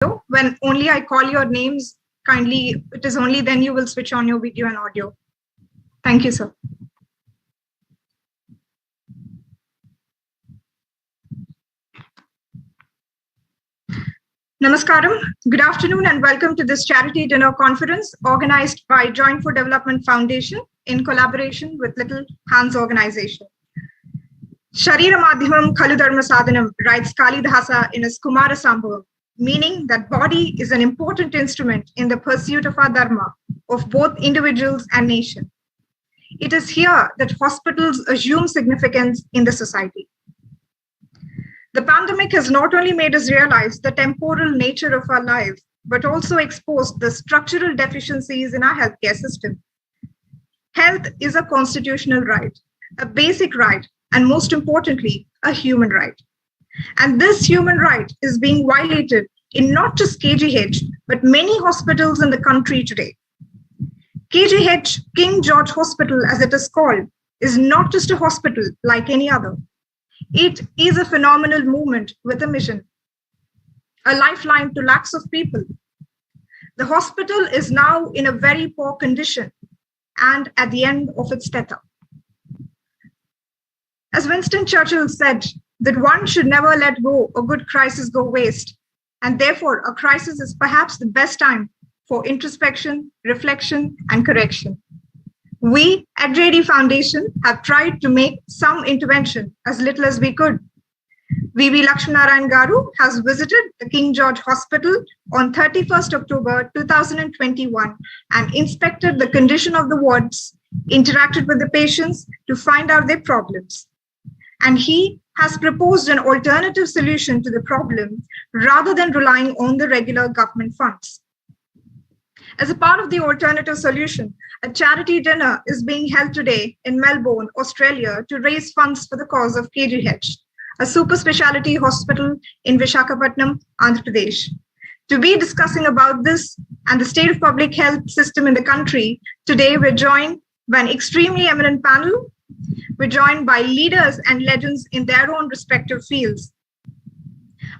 When only I call your names, kindly, it is only then you will switch on your video and audio. Thank you, sir. Namaskaram. Good afternoon and welcome to this charity dinner conference organized by Joint for Development Foundation in collaboration with Little Hands Organization. Sharira Madhyamam Khalu Dharma Sadhanam, writes Kalidasa in his Kumara Sambhavam, meaning that body is an important instrument in the pursuit of our dharma, of both individuals and nation. It is here that hospitals assume significance in the society. The pandemic has not only made us realize the temporal nature of our life, but also exposed the structural deficiencies in our healthcare system. Health is a constitutional right, a basic right, and most importantly, a human right. And this human right is being violated in not just KGH, but many hospitals in the country today. KGH, King George Hospital, as it is called, is not just a hospital like any other. It is a phenomenal movement with a mission, a lifeline to lakhs of people. The hospital is now in a very poor condition and at the end of its tether. As Winston Churchill said, that one should never let go a good crisis go waste, and therefore a crisis is perhaps the best time for introspection, reflection, and correction. We at JD Foundation have tried to make some intervention as little as we could. V.V. Lakshminarayan Garu has visited the King George Hospital on 31st October 2021 and inspected the condition of the wards, interacted with the patients to find out their problems. And he has proposed an alternative solution to the problem rather than relying on the regular government funds. As a part of the alternative solution, a charity dinner is being held today in Melbourne, Australia, to raise funds for the cause of KGH, a super-speciality hospital in Visakhapatnam, Andhra Pradesh. To be discussing about this and the state of public health system in the country, today we're joined by an extremely eminent panel. We're joined by leaders and legends in their own respective fields.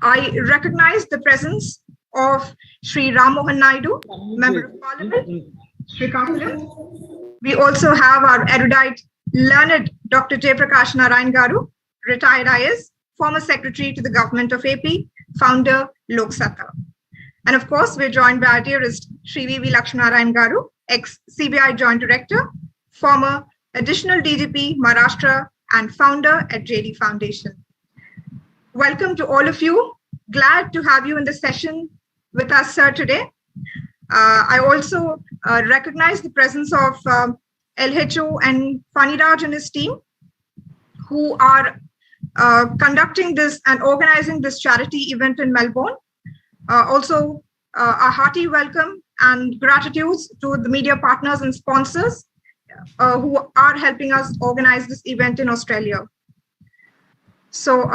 I recognize the presence of Sri Ram Mohan Naidu, Member of Parliament, Visakhapatnam. We also have our erudite, learned Dr. Jayaprakash Narayan Garu, retired IS, former Secretary to the Government of AP, founder Lok Satta. And of course, we're joined by our dearest Sri V.V. Lakshminarayan Garu, ex-CBI Joint Director, former Additional DGP Maharashtra, and founder at JD Foundation. Welcome to all of you. Glad to have you in the session with us, sir, today. I also recognize the presence of LHO and Faniraj and his team, who are conducting this and organizing this charity event in Melbourne. Also, a hearty welcome and gratitudes to the media partners and sponsors who are helping us organize this event in Australia. So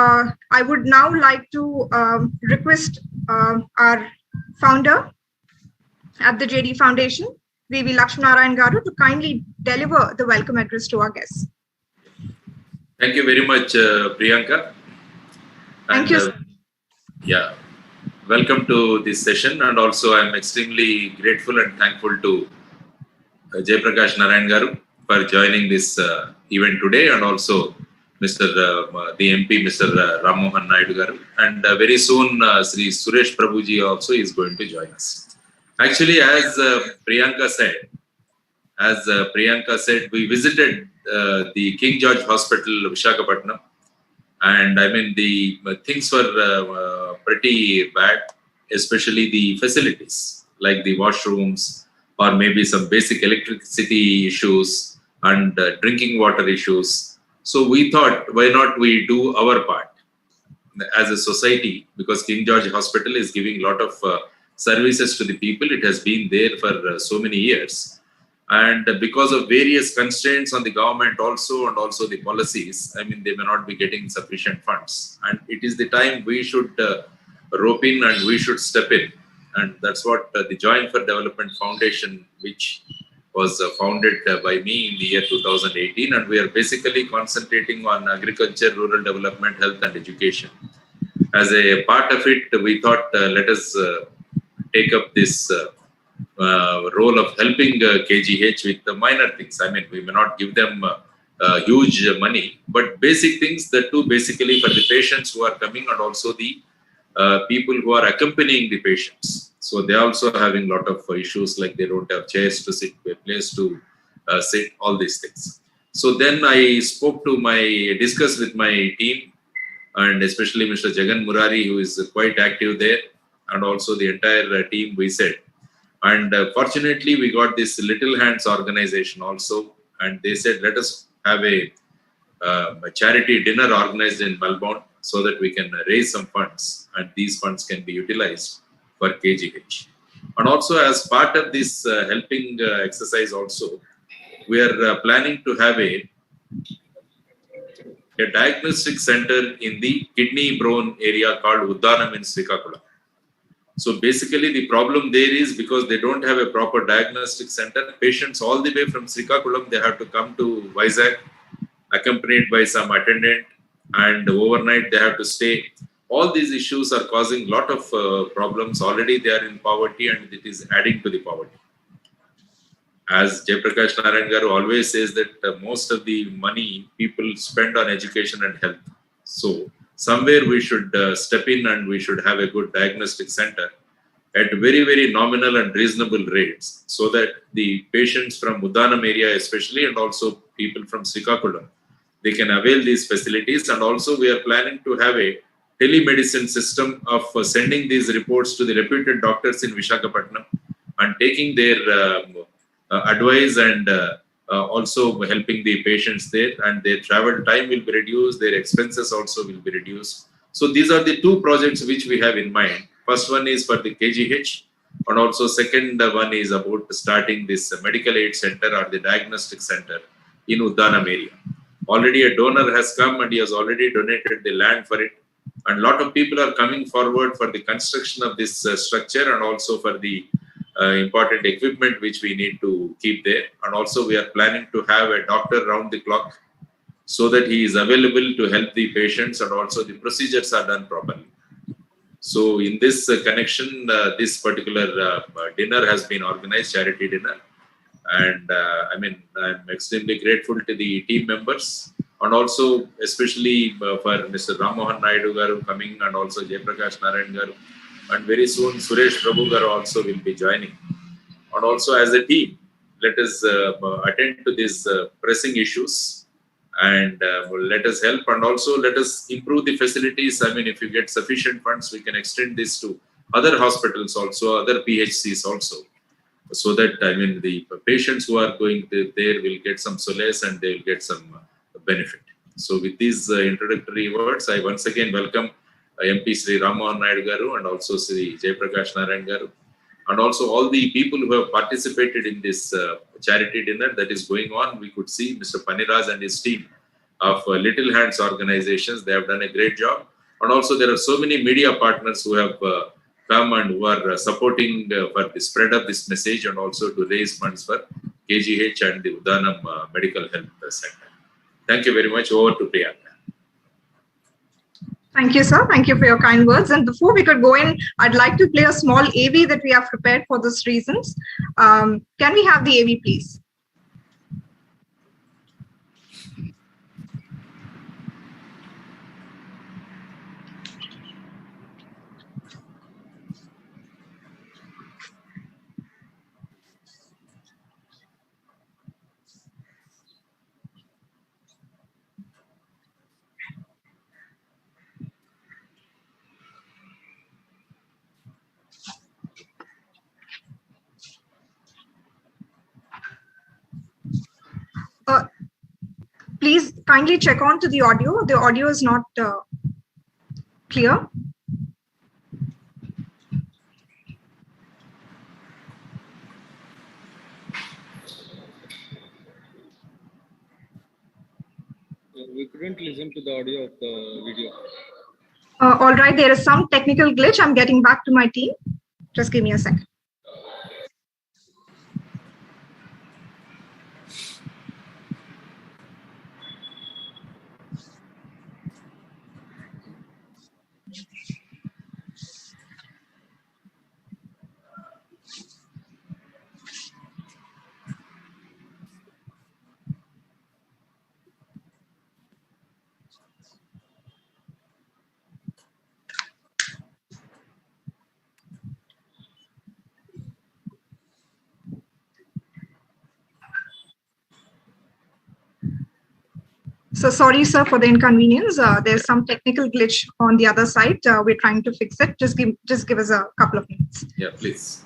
I would now like to request our founder at the JD Foundation, V.V. Lakshminarayan Garu, to kindly deliver the welcome address to our guests. Thank you very much, Priyanka. Thank you. Yeah, welcome to this session, and also I'm extremely grateful and thankful to Jayaprakash Narayan Garu for joining this event today, and also the MP, Mr. Ram Mohan Naidu Garu, and very soon Sri Suresh Prabhuji also is going to join us. Actually, as Priyanka said, we visited the King George Hospital, Visakhapatnam, and I mean the things were pretty bad, especially the facilities like the washrooms or maybe some basic electricity issues and drinking water issues. So we thought, why not we do our part as a society, because King George Hospital is giving a lot of services to the people. It has been there for so many years. And because of various constraints on the government also, and also the policies, I mean, they may not be getting sufficient funds. And it is the time we should rope in and we should step in. And that's what the Joint for Development Foundation, which was founded by me in the year 2018. And we are basically concentrating on agriculture, rural development, health and education. As a part of it, we thought, let us take up this role of helping KGH with the minor things. I mean, we may not give them huge money, but basic things that do basically for the patients who are coming and also the people who are accompanying the patients. So they are also having a lot of issues like they don't have chairs to sit, a place to sit, all these things. So then I discussed with my team, and especially Mr. Jagan Murari, who is quite active there, and also the entire team, we said. And fortunately, we got this Little Hands organization also, and they said, let us have a charity dinner organized in Melbourne so that we can raise some funds, and these funds can be utilized for KGH. And also, as part of this helping exercise also, we are planning to have a diagnostic center in the kidney-prone area called Uddanam in Visakhapatnam. So basically, the problem there is because they don't have a proper diagnostic center. Patients all the way from Visakhapatnam, they have to come to Vizag, accompanied by some attendant, and overnight they have to stay. All these issues are causing a lot of problems. Already they are in poverty, and it is adding to the poverty. As Jayaprakash Narayan Garu always says that most of the money people spend on education and health. So somewhere we should step in, and we should have a good diagnostic center at very, very nominal and reasonable rates, so that the patients from Uddanam area especially, and also people from Visakhapatnam, they can avail these facilities. And also we are planning to have a telemedicine system of sending these reports to the reputed doctors in Visakhapatnam and taking their advice, and also helping the patients there, and their travel time will be reduced, their expenses also will be reduced. So these are the two projects which we have in mind. First one is for the KGH, and also second one is about starting this medical aid center or the diagnostic center in Uddanam area. Already a donor has come, and he has already donated the land for it, and a lot of people are coming forward for the construction of this structure, and also for the important equipment which we need to keep there. And also we are planning to have a doctor round the clock, so that he is available to help the patients, and also the procedures are done properly. So in this connection, this particular dinner has been organized, charity dinner. And I mean, I'm extremely grateful to the team members, and also especially for Mr. Ram Mohan Naidu Garu coming, and also Jayaprakash Narayan Garu, and very soon Suresh Prabhu Garu also will be joining. And also as a team, let us attend to these pressing issues, and let us help, and also let us improve the facilities. I mean, if you get sufficient funds, we can extend this to other hospitals also, other PHCs also, so that, I mean, the patients who are going there will get some solace, and they will get some benefit. So with these introductory words, I once again welcome MP Sri Ram Mohan Naidu Garu, and also Sri Jayaprakash Narayan Garu, and also all the people who have participated in this charity dinner that is going on. We could see Mr. Paniraj and his team of Little Hands organizations. They have done a great job. And also there are so many media partners who have come and who are supporting for the spread of this message, and also to raise funds for KGH and the Uddanam Medical Health Center. Thank you very much. Over to Priyanka. Thank you, sir. Thank you for your kind words. And before we could go in, I'd like to play a small AV that we have prepared for these reasons. Can we have the AV, please? Please kindly check on to the audio. The audio is not clear. We couldn't listen to the audio of the video. All right, there is some technical glitch. I'm getting back to my team. Just give me a second. So sorry, sir, for the inconvenience. There's some technical glitch on the other side. We're trying to fix it. Just give us a couple of minutes. Yeah, please.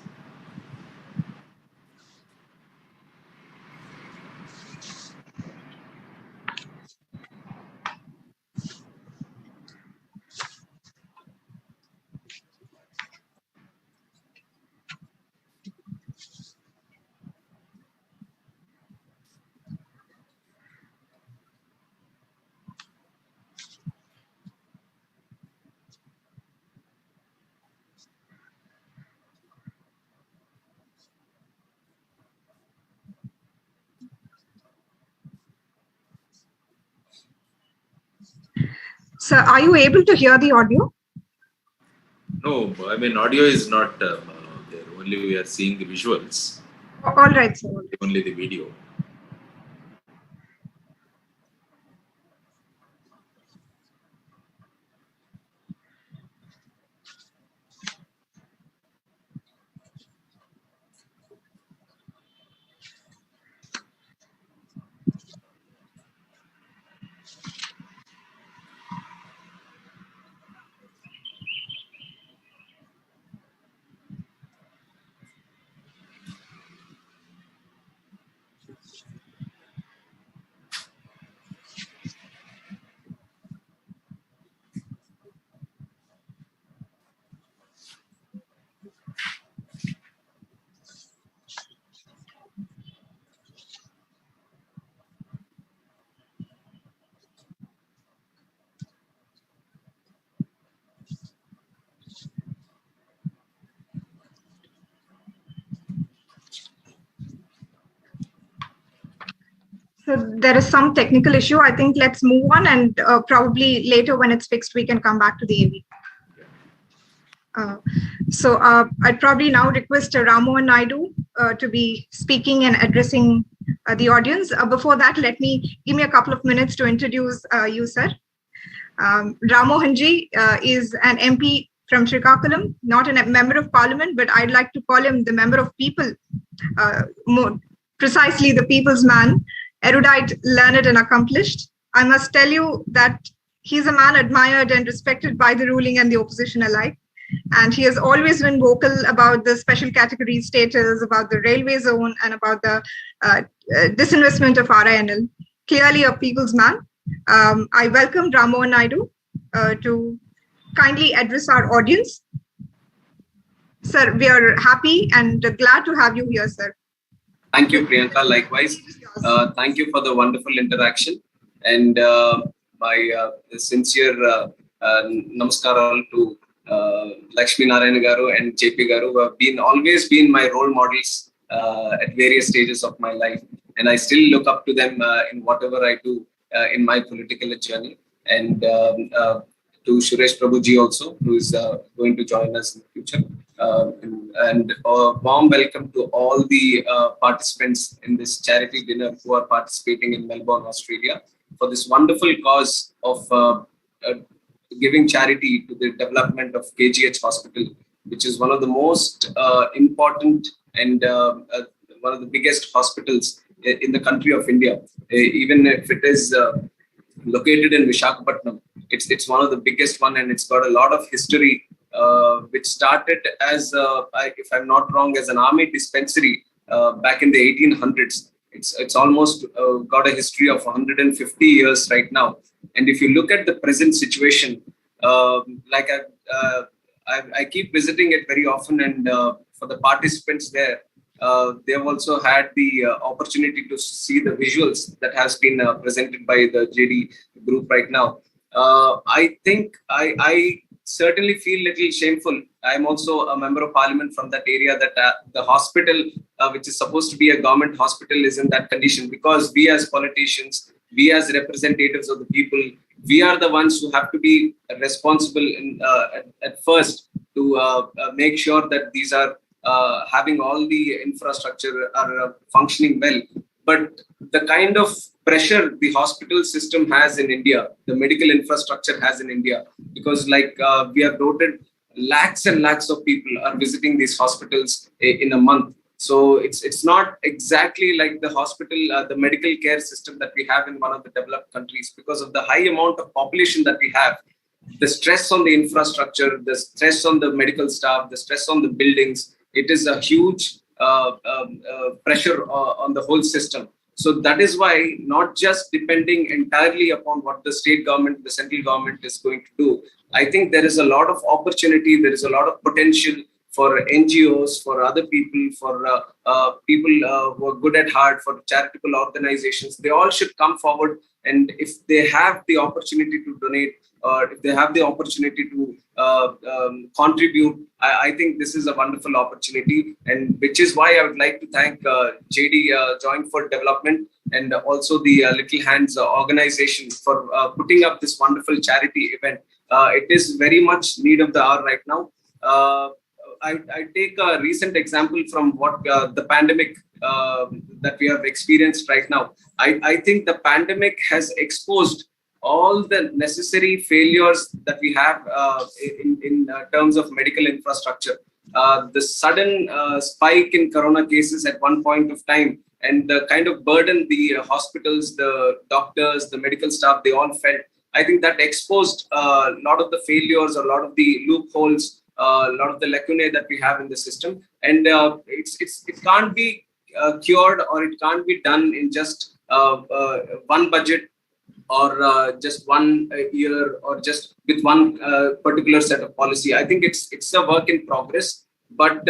Sir, are you able to hear the audio? No, I mean, audio is not there. Only we are seeing the visuals. All right, sir. Only the video. So there is some technical issue. I think let's move on, and probably later when it's fixed, we can come back to the AV. So I'd probably now request Ramohan Naidu to be speaking and addressing the audience. Before that, give me a couple of minutes to introduce you, sir. Ramohanji is an MP from Srikakulam, not a member of parliament, but I'd like to call him the member of people, more precisely the people's man, erudite, learned and accomplished. I must tell you that he's a man admired and respected by the ruling and the opposition alike. And he has always been vocal about the special category status, about the railway zone, and about the disinvestment of RINL. Clearly a people's man. I welcome Ramohan Naidu to kindly address our audience. Sir, we are happy and glad to have you here, sir. Thank you, Priyanka. Likewise, thank you for the wonderful interaction, and my sincere namaskaral to Lakshmi Narayana Garu and JP Garu, who have always been my role models at various stages of my life, and I still look up to them in whatever I do in my political journey. And to Suresh Prabhuji also, who is going to join us in the future. And a warm welcome to all the participants in this charity dinner who are participating in Melbourne, Australia, for this wonderful cause of giving charity to the development of KGH Hospital, which is one of the most important and one of the biggest hospitals in the country of India. Even if it is located in Visakhapatnam, it's one of the biggest one, and it's got a lot of history, which started as, if I'm not wrong, as an army dispensary back in the 1800s. It's almost got a history of 150 years right now. And if you look at the present situation, like I keep visiting it very often, and for the participants there, they have also had the opportunity to see the visuals that has been presented by the JD group right now. I think I certainly feel a little shameful. I'm also a member of parliament from that area, that the hospital, which is supposed to be a government hospital, is in that condition, because we as politicians, we as representatives of the people, we are the ones who have to be responsible at first to make sure that these are having all the infrastructure are functioning well. But the kind of pressure the hospital system has in India, the medical infrastructure has in India, because like we have noted, lakhs and lakhs of people are visiting these hospitals in a month. So it's not exactly like the hospital, the medical care system that we have in one of the developed countries, because of the high amount of population that we have. The stress on the infrastructure, the stress on the medical staff, the stress on the buildings, it is a huge pressure on the whole system. So that is why, not just depending entirely upon what the state government, the central government is going to do, I think there is a lot of opportunity, there is a lot of potential for NGOs, for other people, for people who are good at heart, for charitable organizations. They all should come forward, and if they have the opportunity to donate, or if they have the opportunity to contribute, I think this is a wonderful opportunity, and which is why I would like to thank JD Joint for Development, and also the Little Hands organization for putting up this wonderful charity event. It is very much need of the hour right now. I take a recent example from what the pandemic that we have experienced right now. I think the pandemic has exposed all the necessary failures that we have in terms of medical infrastructure. The sudden spike in corona cases at one point of time, and the kind of burden the hospitals, the doctors, the medical staff, they all felt. I think that exposed a lot of the failures, a lot of the loopholes, a lot of the lacunae that we have in the system. And it can't be cured, or it can't be done in just one budget, or just 1 year, or just with one particular set of policy. I think it's a work in progress. But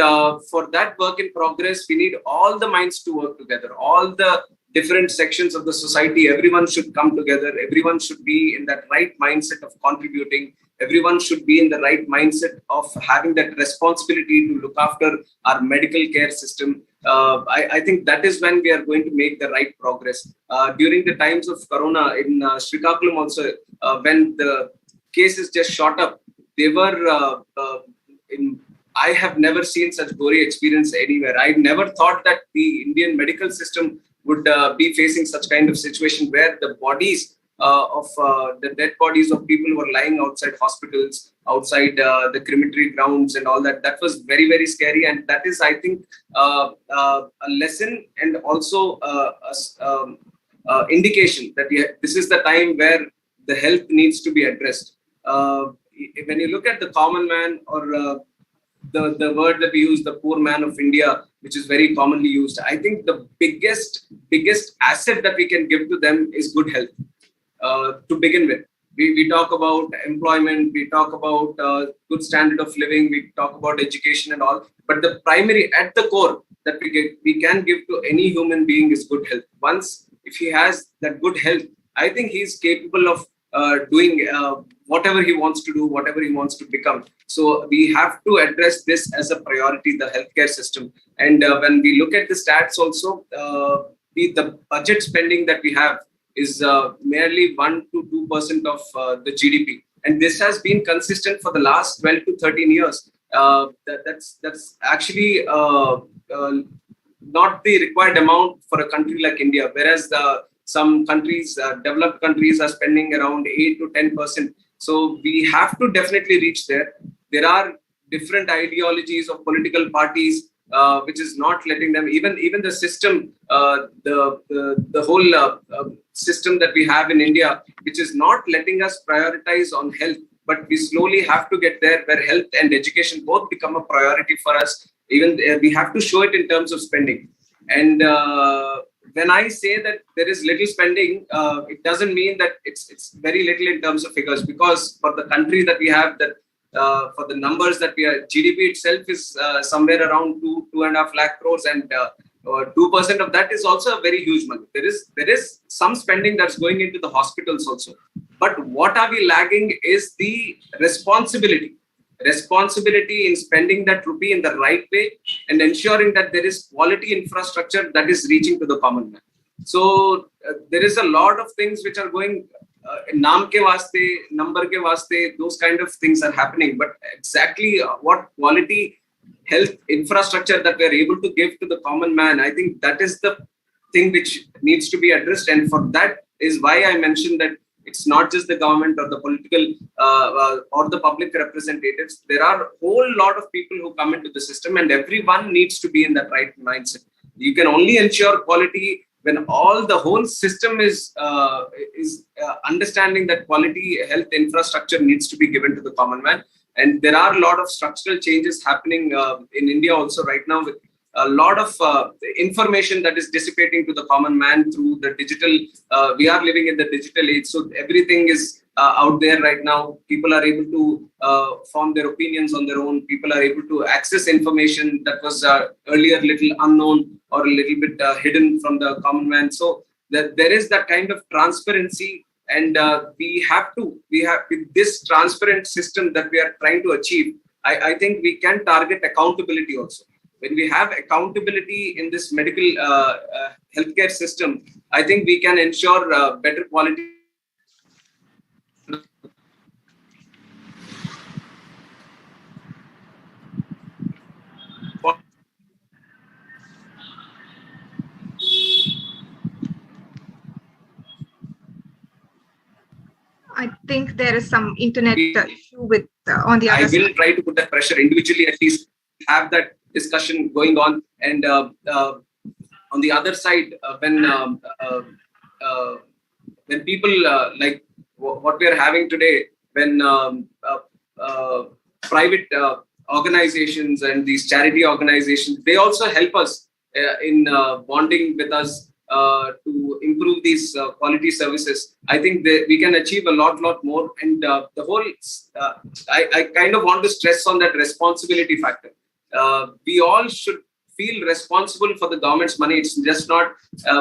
for that work in progress, we need all the minds to work together, all the different sections of the society. Everyone should come together. Everyone should be in that right mindset of contributing. Everyone should be in the right mindset of having that responsibility to look after our medical care system. I think that is when we are going to make the right progress. During the times of Corona in Visakhapatnam also, when the cases just shot up, they were I have never seen such gory experience anywhere. I never thought that the Indian medical system would be facing such kind of situation where the bodies the dead bodies of people were lying outside hospitals, outside the crematory grounds and all that. That was very, very scary. And that is, I think, a lesson, and also indication that this is the time where the health needs to be addressed. When you look at the common man, or the word that we use, the poor man of India, which is very commonly used, I think the biggest asset that we can give to them is good health. To begin with, we talk about employment, we talk about good standard of living, we talk about education and all, but the primary, at the core, that we can give to any human being is good health. Once, if he has that good health, I think he is capable of doing whatever he wants to do, whatever he wants to become. So we have to address this as a priority, the healthcare system. And when we look at the stats also, the budget spending that we have is merely 1 to 2% of the GDP. And this has been consistent for the last 12 to 13 years. That's actually not the required amount for a country like India, whereas some countries, developed countries, are spending around 8 to 10%. So we have to definitely reach there. There are different ideologies of political parties, which is not letting them, even the system, the whole system that we have in India, which is not letting us prioritize on health. But we slowly have to get there, where health and education both become a priority for us. Even we have to show it in terms of spending. And when I say that there is little spending, it doesn't mean that it's very little in terms of figures, because for the country that we have, that for the numbers that we are, GDP itself is somewhere around 2.5 lakh crores, and 2% of that is also a very huge money. There is some spending that's going into the hospitals also. But what are we lagging is the responsibility in spending that rupee in the right way, and ensuring that there is quality infrastructure that is reaching to the common man. So there is a lot of things which are going naam ke vaste, number ke vaste, those kind of things are happening. But exactly what quality health infrastructure that we are able to give to the common man, I think that is the thing which needs to be addressed. And for that is why I mentioned that It's not just the government or the political or the public representatives. There are a whole lot of people who come into the system, and everyone needs to be in that right mindset. You can only ensure quality when the whole system is understanding that quality health infrastructure needs to be given to the common man. And there are a lot of structural changes happening in India also right now, with a lot of information that is dissipating to the common man through the digital. We are living in the digital age, so everything is out there right now. People are able to form their opinions on their own. People are able to access information that was earlier little unknown or a little bit hidden from the common man. So there is that kind of transparency, and we have with this transparent system that we are trying to achieve. I think we can target accountability also. When we have accountability in this medical healthcare system, I think we can ensure better quality. I think there is some internet issue with on the other side. I will try to put that pressure individually, at least have that discussion going on. And on the other side, when people like what we are having today, when private organizations and these charity organizations, they also help us in bonding with us to improve these quality services. I think we can achieve a lot more. And the whole, I kind of want to stress on that responsibility factor. We all should feel responsible for the government's money. It's just not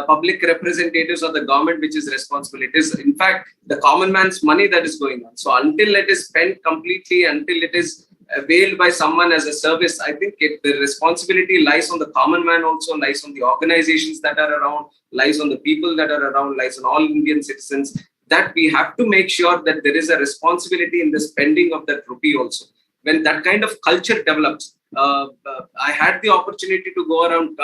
public representatives or the government which is responsible. It is, in fact, the common man's money that is going on. So until it is spent completely, until it is availed by someone as a service, I think the responsibility lies on the common man also, lies on the organizations that are around, lies on the people that are around, lies on all Indian citizens, that we have to make sure that there is a responsibility in the spending of that rupee also. When that kind of culture develops, I had the opportunity to go around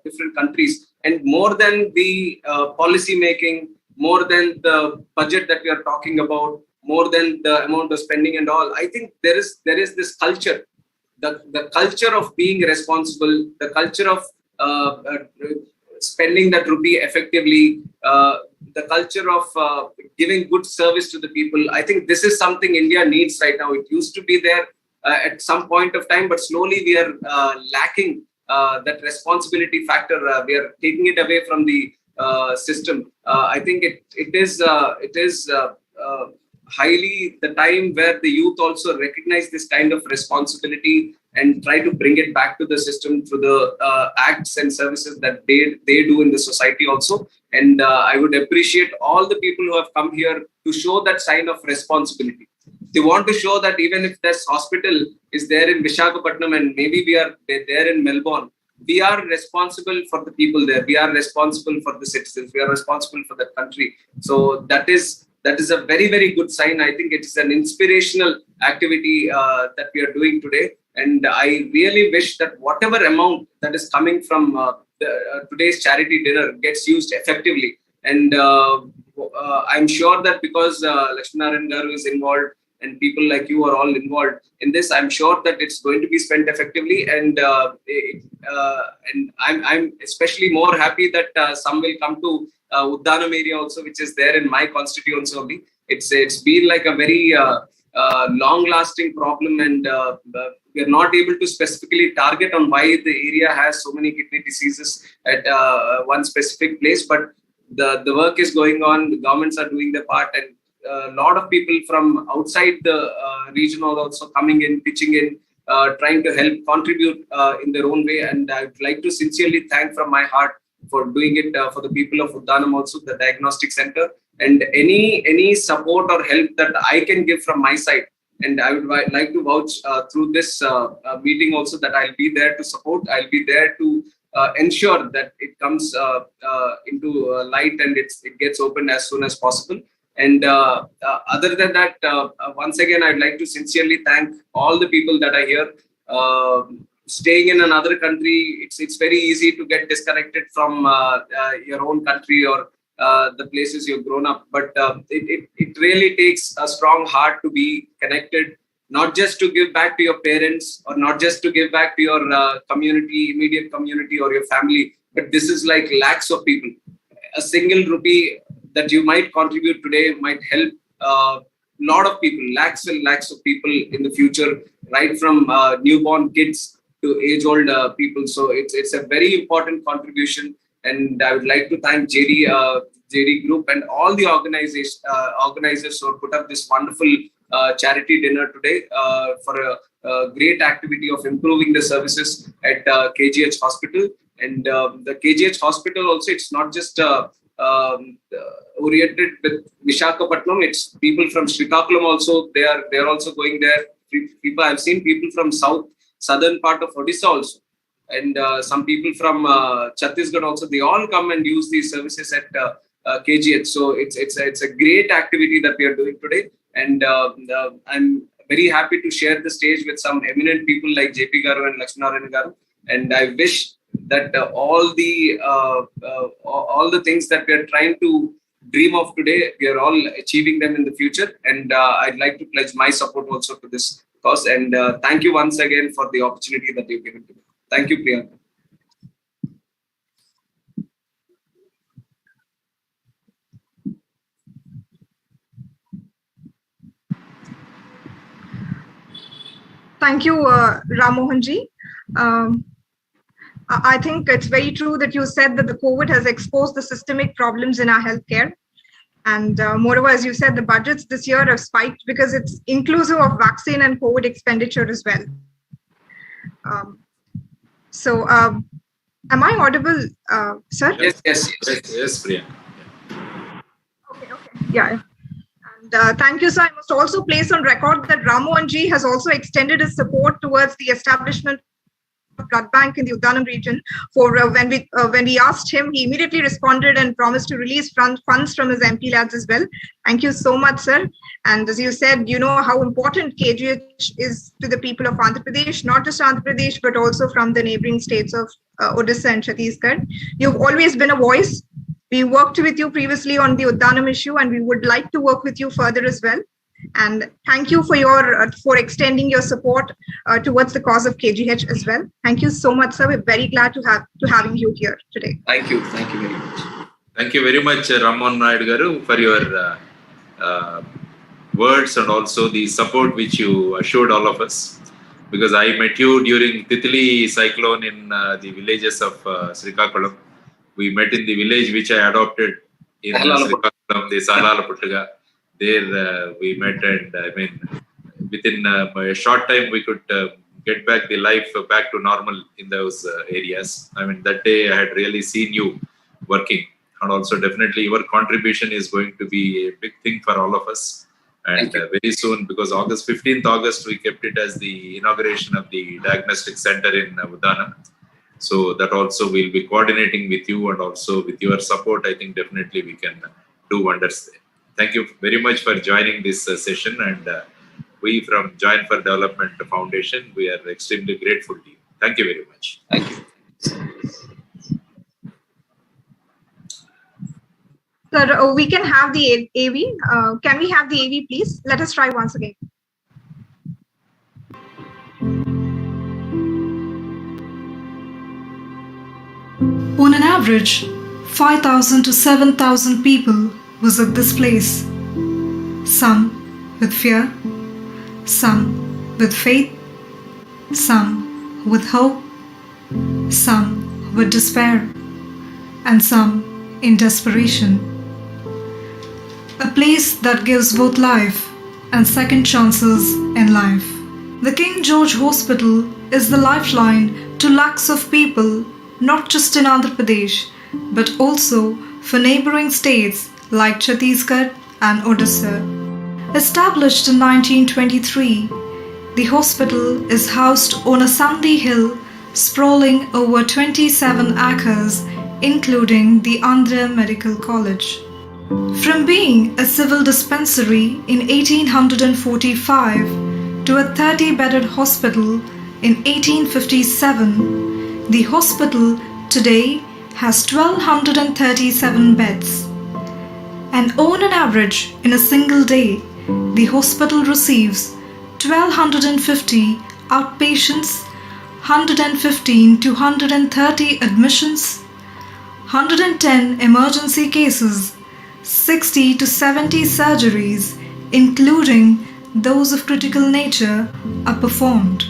different countries, and more than the policy making, more than the budget that we are talking about, more than the amount of spending and all, I think there is this culture, the culture of being responsible, the culture of spending that rupee effectively, the culture of giving good service to the people. I think this is something India needs right now. It used to be there at some point of time, but slowly we are lacking that responsibility factor. We are taking it away from the system. I think it is highly the time where the youth also recognize this kind of responsibility and try to bring it back to the system through the acts and services that they do in the society also. And I would appreciate all the people who have come here to show that sign of responsibility. They want to show that even if this hospital is there in Visakhapatnam and maybe we are there in Melbourne, we are responsible for the people there. We are responsible for the citizens. We are responsible for the country. So that is a very, very good sign. I think it is an inspirational activity that we are doing today. And I really wish that whatever amount that is coming from today's charity dinner gets used effectively. And I'm sure that because Lakshminarayan Garu is involved and people like you are all involved in this, I'm sure that it's going to be spent effectively. And I'm especially more happy that some will come to Uddanam area also, which is there in my constituency only. It's been like a very long-lasting problem, and we are not able to specifically target on why the area has so many kidney diseases at one specific place. But the work is going on. The governments are doing their part, and a lot of people from outside the region are also coming in, pitching in, trying to help contribute in their own way. And I'd like to sincerely thank from my heart for doing it for the people of Uddanam, also the diagnostic center, and any support or help that I can give from my side. And I would like to vouch through this meeting also that I'll be there to support. I'll be there to ensure that it comes into light and it gets opened as soon as possible. And other than that, once again, I'd like to sincerely thank all the people that are here. Staying in another country, it's very easy to get disconnected from your own country or the places you've grown up. But it really takes a strong heart to be connected, not just to give back to your parents or not just to give back to your community, immediate community or your family, but this is like lakhs of people. A single rupee that you might contribute today might help a lot of people, lakhs and lakhs of people in the future, right from newborn kids to age-old people. So it's a very important contribution, and I would like to thank JD Group and all the organizers who put up this wonderful charity dinner today for a great activity of improving the services at KGH Hospital. And the KGH Hospital also, it's not just oriented with Visakhapatnam. It's people from Srikakulam also. They are also going there. People, I've seen people from southern part of Odisha also, and some people from Chhattisgarh also. They all come and use these services at KGH. So it's a great activity that we are doing today, and I'm very happy to share the stage with some eminent people like JP Garu and Lakshminarayan Garu. And I wish that all the things that we are trying to dream of today, we are all achieving them in the future. And I'd like to pledge my support also to this cause. And thank you once again for the opportunity that you've given to me. Thank you, Priyanka. Thank you, Ram Mohan ji. I think it's very true that you said that the COVID has exposed the systemic problems in our healthcare. And moreover, as you said, the budgets this year have spiked because it's inclusive of vaccine and COVID expenditure as well. So, am I audible, sir? Yes, Priya. Okay. Yeah. And thank you, sir. I must also place on record that Ram Mohan ji has also extended his support towards the establishment blood bank in the Uddanam region. For when we asked him, he immediately responded and promised to release funds from his MP lads as well. Thank you so much, sir. And as you said, you know how important KGH is to the people of Andhra Pradesh, not just Andhra Pradesh, but also from the neighboring states of Odisha and Chhattisgarh. You've always been a voice. We worked with you previously on the Uddanam issue, and we would like to work with you further as well. And thank you for extending your support towards the cause of KGH as well. Thank you so much, sir. We're very glad to having you here today. Thank you very much. Thank you very much, Rammohan Naidu Garu, for your words and also the support which you assured all of us. Because I met you during Titli cyclone in the villages of Srikakulam. We met in the village which I adopted in Srikakulam, the Salala Puttaga. There we met, and I mean, within a short time we could get back the life back to normal in those areas. I mean, that day I had really seen you working, and also definitely your contribution is going to be a big thing for all of us. And very soon, because 15th August, we kept it as the inauguration of the diagnostic center in Uddanam. So that also we'll be coordinating with you, and also with your support, I think definitely we can do wonders there. Thank you very much for joining this session, and we from Join for Development Foundation, we are extremely grateful to you. Thank you very much. Thank you. Sir, we can have the AV. Can we have the AV, please? Let us try once again. On an average, 5,000 to 7,000 people visit this place. Some with fear, some with faith, some with hope, some with despair, and some in desperation. A place that gives both life and second chances in life. The King George Hospital is the lifeline to lakhs of people, not just in Andhra Pradesh, but also for neighboring states like Chhattisgarh and Odisha. Established in 1923, the hospital is housed on a sandy hill sprawling over 27 acres, including the Andhra Medical College. From being a civil dispensary in 1845 to a 30-bedded hospital in 1857, the hospital today has 1,237 beds. And on an average, in a single day, the hospital receives 1250 outpatients, 115 to 130 admissions, 110 emergency cases, 60 to 70 surgeries, including those of critical nature, are performed.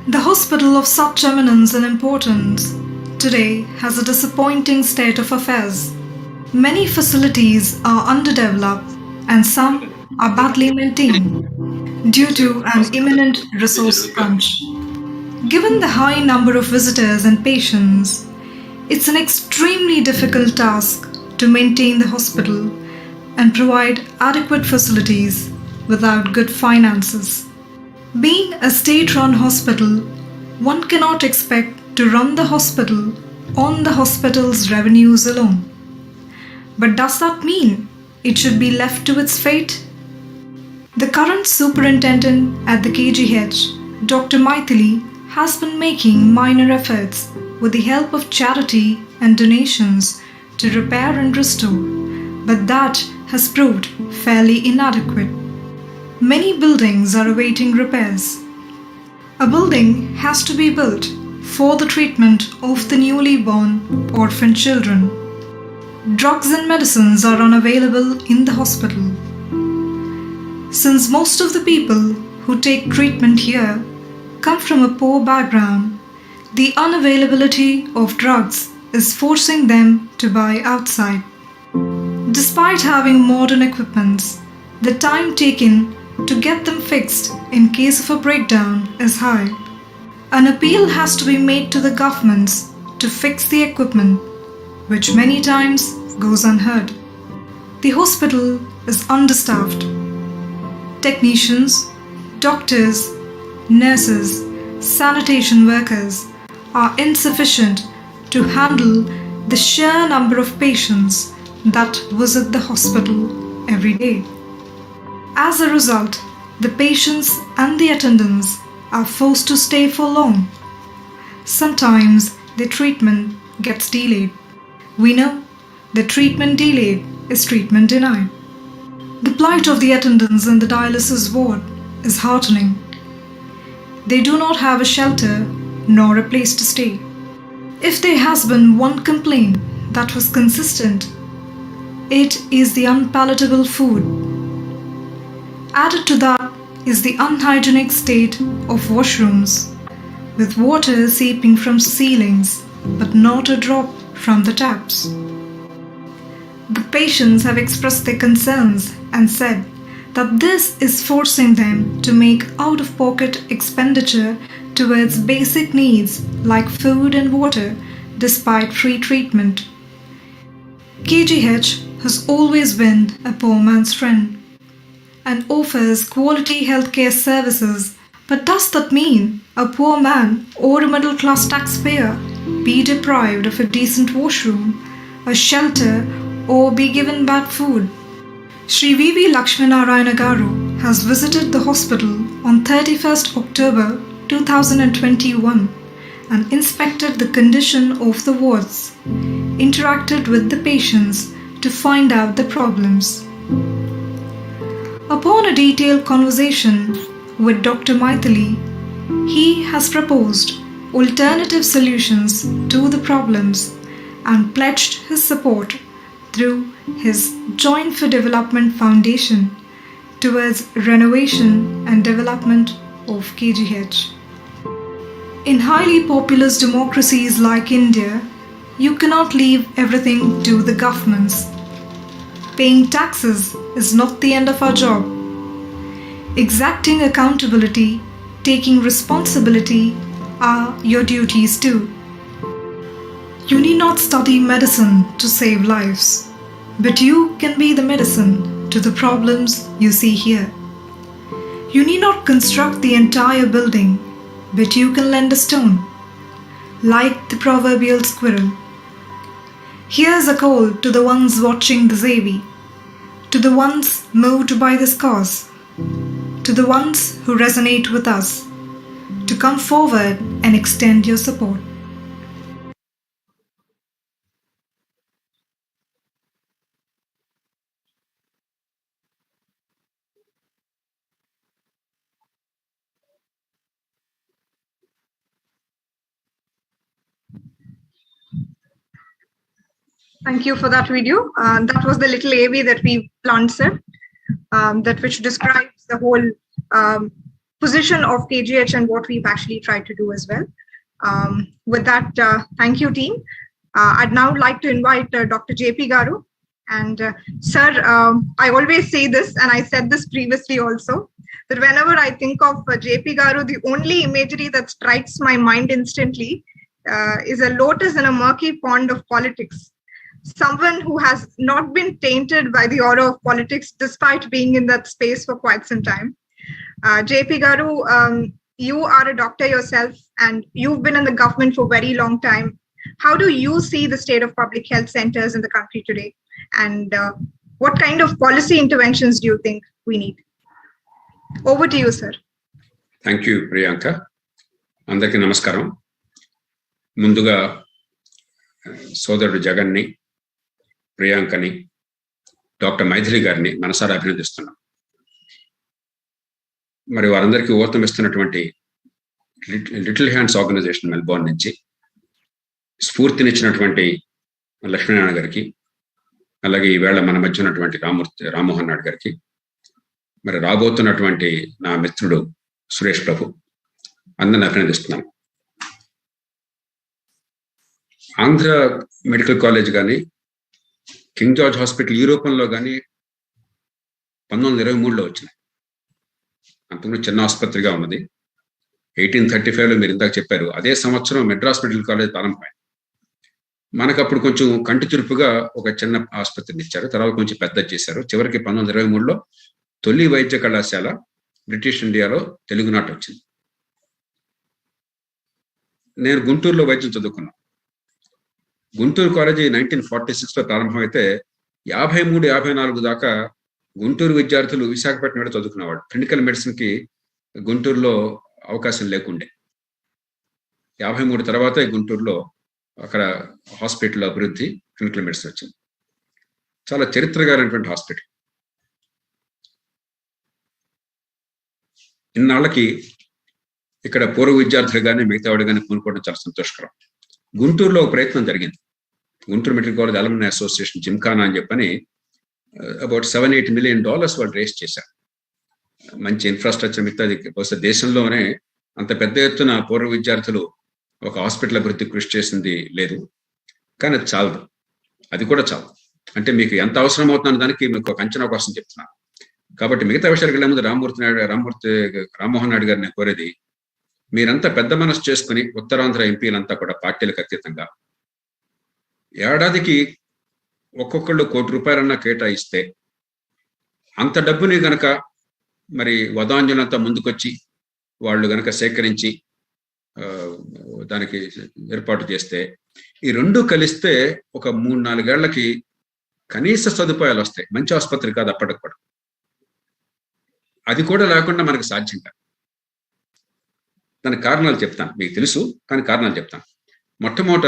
The hospital of such eminence and importance today has a disappointing state of affairs. Many facilities are underdeveloped and some are badly maintained due to an imminent resource crunch. Given the high number of visitors and patients, it's an extremely difficult task to maintain the hospital and provide adequate facilities without good finances. Being a state-run hospital, one cannot expect to run the hospital on the hospital's revenues alone. But does that mean it should be left to its fate? The current superintendent at the KGH, Dr. Maithili, has been making minor efforts with the help of charity and donations to repair and restore, but that has proved fairly inadequate. Many buildings are awaiting repairs. A building has to be built for the treatment of the newly born orphan children. Drugs and medicines are unavailable in the hospital. Since most of the people who take treatment here come from a poor background, the unavailability of drugs is forcing them to buy outside. Despite having modern equipments, the time taken to get them fixed in case of a breakdown is high. An appeal has to be made to the governments to fix the equipment, which many times goes unheard. The hospital is understaffed. Technicians, doctors, nurses, sanitation workers are insufficient to handle the sheer number of patients that visit the hospital every day. As a result, the patients and the attendants are forced to stay for long. Sometimes the treatment gets delayed. We know the treatment delayed is treatment denied. The plight of the attendants in the dialysis ward is heartening. They do not have a shelter nor a place to stay. If there has been one complaint that was consistent, it is the unpalatable food. Added to that is the unhygienic state of washrooms, with water seeping from ceilings but not a drop from the taps. The patients have expressed their concerns and said that this is forcing them to make out-of-pocket expenditure towards basic needs like food and water despite free treatment. KGH has always been a poor man's friend and offers quality healthcare services, but does that mean a poor man or a middle-class taxpayer be deprived of a decent washroom, a shelter, or be given bad food? Sri V.V. Lakshminarayana Garu has visited the hospital on 31st October 2021 and inspected the condition of the wards, interacted with the patients to find out the problems. Upon a detailed conversation with Dr. Maithili, he has proposed alternative solutions to the problems and pledged his support through his Joint for Development Foundation towards renovation and development of KGH. In highly populous democracies like India, you cannot leave everything to the governments. Paying taxes is not the end of our job. Exacting accountability, taking responsibility are your duties too. You need not study medicine to save lives, but you can be the medicine to the problems you see here. You need not construct the entire building, but you can lend a stone, like the proverbial squirrel. Here's a call to the ones watching this AV, to the ones moved by this cause, to the ones who resonate with us, to come forward and extend your support. Thank you for that video. That was the little AV that we planned, sir, that which describes the whole position of KGH and what we've actually tried to do as well. With that, thank you, team. I'd now like to invite Dr. JP Garu. And sir, I always say this, and I said this previously also, that whenever I think of JP Garu, the only imagery that strikes my mind instantly is a lotus in a murky pond of politics. Someone who has not been tainted by the aura of politics despite being in that space for quite some time. JP Garu, you are a doctor yourself and you've been in the government for a very long time. How do you see the state of public health centers in the country today? And what kind of policy interventions do you think we need? Over to you, sir. Thank you, Priyanka. Andarki namaskaram. Munduga Sodarudu Jaganni, Priyankani, Dr. Maithili గారిని మనసారా అభినందిస్తున్నాం. మరి వారందరికీ ఊతం ఇస్తున్నటువంటి little hands organisation Melbourne నుంచి స్ఫూర్తినిచ్చినటువంటి లక్ష్మీనారాయణ గారికి, అలాగే ఈవేళ మన మధ్య ఉన్నటువంటి రామ్మోహన్ నాయుడు గారికి, మరి రాబోతున్నటువంటి నా మిత్రుడు సురేష్ ప్రభు, అందరిని అభినందిస్తున్నాను. ఆంధ్ర మెడికల్ కాలేజ్ కానీ, కింగ్ జార్జ్ హాస్పిటల్ ఈ రూపంలో కానీ 1923లో వచ్చినాయి. అంతకుముందు చిన్న ఆసుపత్రిగా ఉన్నది. 1835లో మీరు ఇందాక చెప్పారు, అదే సంవత్సరం మెడ్రాస్ మెడికల్ కాలేజ్ ప్రారంభమైంది. మనకు అప్పుడు కొంచెం కంటి చురుపుగా ఒక చిన్న ఆసుపత్రిని ఇచ్చారు, తర్వాత కొంచెం పెద్ద చేశారు. చివరికి 1923లో తొలి వైద్య కళాశాల బ్రిటిష్ ఇండియాలో తెలుగునాట వచ్చింది. నేను గుంటూరులో వైద్యం చదువుకున్నాను. గుంటూరు కాలేజీ 1946లో ప్రారంభమైతే 53-54 దాకా గుంటూరు విద్యార్థులు విశాఖపట్నం వెళ్ళి చదువుకునేవాడు. క్లినికల్ మెడిసిన్కి గుంటూరులో అవకాశం లేకుండే. 53 తర్వాతే గుంటూరులో అక్కడ హాస్పిటల్ అభివృద్ధి, క్లినికల్ మెడిసిన్ వచ్చింది. చాలా చరిత్రగారైనటువంటి హాస్పిటల్. ఇన్నాళ్ళకి ఇక్కడ పూర్వ విద్యార్థులు కానీ మిగతా వాడు కానీ పూనుకోవడం చాలా సంతోషకరం. గుంటూరులో ఒక ప్రయత్నం జరిగింది. Guntur medical college alumni association Gymkhana అని చెప్పని అబౌట్ $7-8 million వాళ్ళు రేస్ చేశారు. మంచి ఇన్ఫ్రాస్ట్రక్చర్ మిగతాది బహుశా దేశంలోనే అంత పెద్ద ఎత్తున పూర్వ విద్యార్థులు ఒక హాస్పిటల్ అభివృద్ధి కృషి చేసింది లేదు. కానీ అది చాలదు, అది కూడా చాలదు. అంటే మీకు ఎంత అవసరం అవుతుందన్న దానికి మీకు ఒక అంచనా కోసం చెప్తున్నాను. కాబట్టి మిగతా విషయాలకు వెళ్ళే ముందు రామ్మోహన్ నాయుడు గారిని కోరేది, మీరంతా పెద్ద మనసు చేసుకుని ఉత్తరాంధ్ర ఎంపీలంతా కూడా పార్టీలకు అతీతంగా ఏడాదికి ఒక్కొక్కళ్ళు ₹1 కోటి కేటాయిస్తే, అంత డబ్బుని గనక మరి వదాంజలంతా ముందుకొచ్చి వాళ్ళు గనక సేకరించి దానికి ఏర్పాటు చేస్తే, ఈ రెండు కలిస్తే ఒక 3-4 ఏళ్లకి కనీస సదుపాయాలు వస్తాయి. మంచి ఆసుపత్రి కాదు అప్పటికి కూడా, అది కూడా లేకుండా మనకు సాధ్యం కాదు. దానికి కారణాలు చెప్తాను, మీకు తెలుసు కానీ కారణాలు చెప్తాను. మొట్టమొదట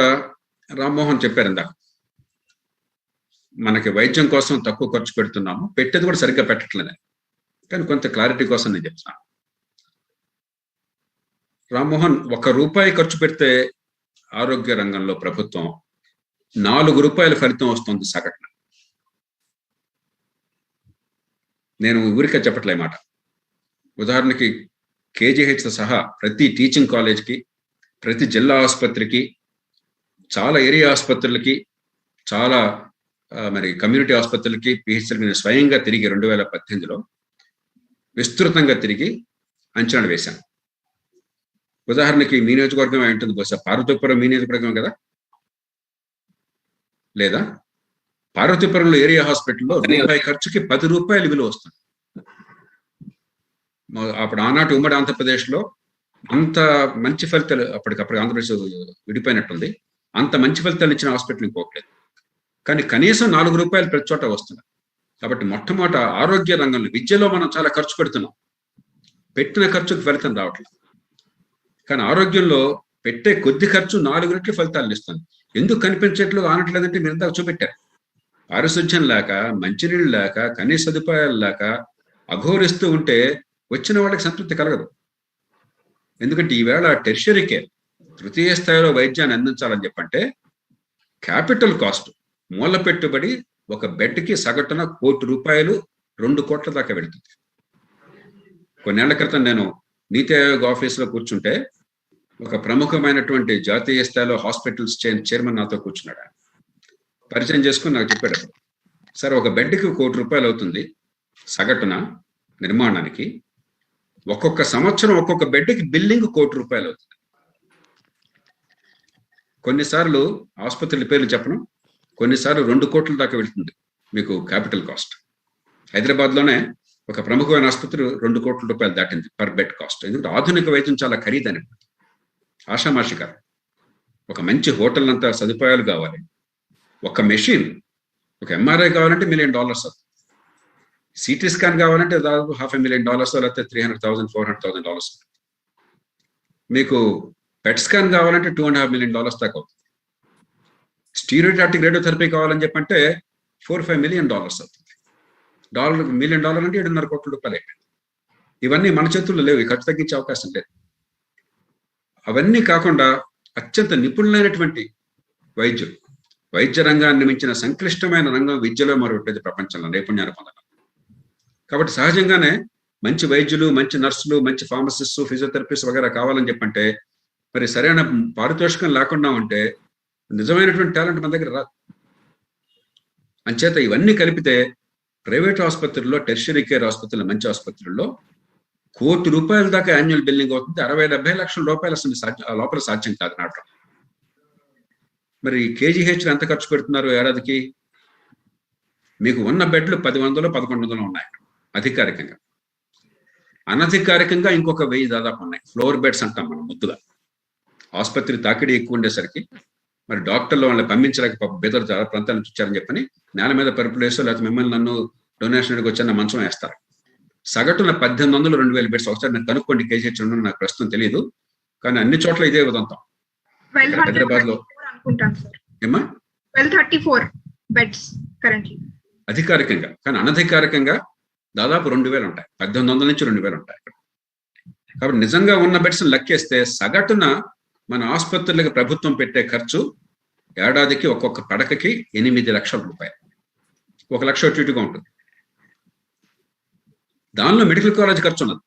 రామ్మోహన్ చెప్పారు ఇందాక, మనకి వైద్యం కోసం తక్కువ ఖర్చు పెడుతున్నాము, పెట్టేది కూడా సరిగ్గా పెట్టట్లేదు. కానీ కొంత క్లారిటీ కోసం నేను చెప్తున్నాను. రామ్మోహన్, ₹1 ఖర్చు పెడితే ఆరోగ్య రంగంలో ప్రభుత్వం ₹4 ఫలితం వస్తుంది సగటున. నేను ఊరికే చెప్పట్లే మాట. ఉదాహరణకి KGH సహా ప్రతి టీచింగ్ కాలేజ్కి, ప్రతి జిల్లా ఆసుపత్రికి, చాలా ఏరియా ఆసుపత్రులకి, చాలా మరి కమ్యూనిటీ ఆసుపత్రులకి, PHCలకి నేను స్వయంగా తిరిగి 2018లో విస్తృతంగా తిరిగి అంచనాలు వేశాను. ఉదాహరణకి మీ నియోజకవర్గం ఏంటుంది, బహుశా పార్వతీపురం మీ నియోజకవర్గం కదా, లేదా పార్వతీపురంలో ఏరియా హాస్పిటల్లో ₹1 ఖర్చుకి ₹10 విలువ వస్తుంది. అప్పుడు ఆనాటి ఉమ్మడి ఆంధ్రప్రదేశ్లో అంత మంచి ఫలితాలు, అప్పటికప్పుడు ఆంధ్రప్రదేశ్ విడిపోయినట్టుంది, అంత మంచి ఫలితాలు ఇచ్చిన హాస్పిటల్ ఇంకోట్లేదు. కానీ కనీసం ₹4 ప్రతి చోట వస్తుంది. కాబట్టి మొట్టమొదట ఆరోగ్య రంగంలో, విద్యలో మనం చాలా ఖర్చు పెడుతున్నాం, పెట్టిన ఖర్చుకు ఫలితం రావట్లేదు. కానీ ఆరోగ్యంలో పెట్టే కొద్ది ఖర్చు 4 రెట్లు ఫలితాలను ఇస్తుంది. ఎందుకు కనిపించట్లు ఆనట్లేదంటే మీరు ఇందాక చూపెట్టారు. పారిశుధ్యం లేక, మంచినీళ్ళు లేక, కనీస సదుపాయాలు లేక అఘోరిస్తూ ఉంటే వచ్చిన వాళ్ళకి సంతృప్తి కలగదు. ఎందుకంటే ఈవేళ టెర్షరీ కేర్, తృతీయ స్థాయిలో వైద్యాన్ని అందించాలని చెప్పంటే క్యాపిటల్ కాస్ట్ మూల పెట్టుబడి ఒక బెడ్కి సగటున ₹1 కోటి 2 కోట్ల దాకా వెళుతుంది. కొన్నేళ్ల క్రితం నేను నీతి ఆయోగ్ ఆఫీసులో కూర్చుంటే ఒక ప్రముఖమైనటువంటి జాతీయ స్థాయిలో హాస్పిటల్స్ చైర్మన్ నాతో కూర్చున్నాడు. పరిచయం చేసుకుని నాకు చెప్పాడు, సార్ ఒక బెడ్కి ₹1 కోటి అవుతుంది సగటున నిర్మాణానికి, ఒక్కొక్క సంవత్సరం ఒక్కొక్క బెడ్కి బిల్లింగ్ ₹1 కోటి అవుతుంది. కొన్నిసార్లు ఆసుపత్రుల పేర్లు చెప్పను, కొన్నిసార్లు 2 కోట్ల దాకా వెళ్తుంది మీకు క్యాపిటల్ కాస్ట్. హైదరాబాద్లోనే ఒక ప్రముఖమైన ఆసుపత్రి ₹2 కోట్ల దాటింది పర్ బెడ్ కాస్ట్. ఎందుకంటే ఆధునిక వైద్యం చాలా ఖరీదని, ఆషామాషి కాదు. ఒక మంచి హోటల్ అంతా సదుపాయాలు కావాలి, ఒక మెషిన్, ఒక ఎంఆర్ఐ కావాలంటే $1 మిలియన్ అవుతుంది, సిటీ స్కాన్ కావాలంటే దాదాపు $500,000 లేకపోతే $300,000 $400,000. మీకు పెట్ స్కాన్ కావాలంటే $2.5 మిలియన్ దాకా అవుతుంది. స్టీరియోటాటిక్ రేడియోథెరపీ కావాలని చెప్పంటే $4-5 మిలియన్ అవుతుంది. $1 మిలియన్ అంటే $7.5 కోట్ల అయిపోయింది. ఇవన్నీ మన చేతుల్లో లేవు, ఖర్చు తగ్గించే అవకాశం లేదు. అవన్నీ కాకుండా అత్యంత నిపుణులైనటువంటి వైద్యులు, వైద్య రంగాన్ని మించిన సంక్లిష్టమైన రంగం విద్యలో మరొకటి ప్రపంచంలో నైపుణ్యాన్ని పొందడం. కాబట్టి సహజంగానే మంచి వైద్యులు, మంచి నర్సులు, మంచి ఫార్మసిస్టు, ఫిజియోథెరపిస్ట్ వగేరా కావాలని చెప్పంటే మరి సరైన పారితోషికం లేకుండా ఉంటే నిజమైనటువంటి టాలెంట్ మన దగ్గర రాదు. అంచేత ఇవన్నీ కలిపితే ప్రైవేట్ ఆసుపత్రుల్లో, టెర్షియరీ కేర్ ఆసుపత్రుల్లో, మంచి ఆసుపత్రుల్లో ₹1 కోటి దాకా యాన్యువల్ బిల్లింగ్ అవుతుంది. 60-70 లక్షల రూపాయలు అసలు లోపల సాధ్యం కాదు నాటం. మరి KGH ఎంత ఖర్చు పెడుతున్నారు ఏడాదికి? మీకు ఉన్న బెడ్లు 1000-1100 ఉన్నాయి అధికారికంగా. అనధికారికంగా ఇంకొక 1000 దాదాపు ఉన్నాయి. ఫ్లోర్ బెడ్స్ అంటాం మనం ముద్దుగా. ఆసుపత్రి తాకిడి ఎక్కువ ఉండేసరికి మరి డాక్టర్లు వాళ్ళని పంపించలేక బెదరు చాలా ప్రాంతాల నుంచి వచ్చారని చెప్పని నేల మీద పరుపులు వేసో లేకపోతే మిమ్మల్ని నన్ను డొనేషన్కి వచ్చి మంచం వేస్తారు. సగటున 1800-2000 బెడ్స్. ఒకసారి నేను కనుక్కోండి KGH నాకు ప్రస్తుతం తెలియదు, కానీ అన్ని చోట్ల ఇదే ఉదంతం. హైదరాబాద్ లో ఏమా 1234 బెడ్స్ కరెంట్లీ అధికారికంగా, కానీ అనధికారికంగా దాదాపు 2000 ఉంటాయి. 1800 నుంచి 2000 ఉంటాయి. కాబట్టి నిజంగా ఉన్న బెడ్స్ లెక్కేస్తే సగటున మన ఆసుపత్రులకు ప్రభుత్వం పెట్టే ఖర్చు ఏడాదికి ఒక్కొక్క పడకకి ₹8 లక్షల. 1 లక్ష ఇటుగా ఉంటుంది. దానిలో మెడికల్ కాలేజ్ ఖర్చు ఉన్నది,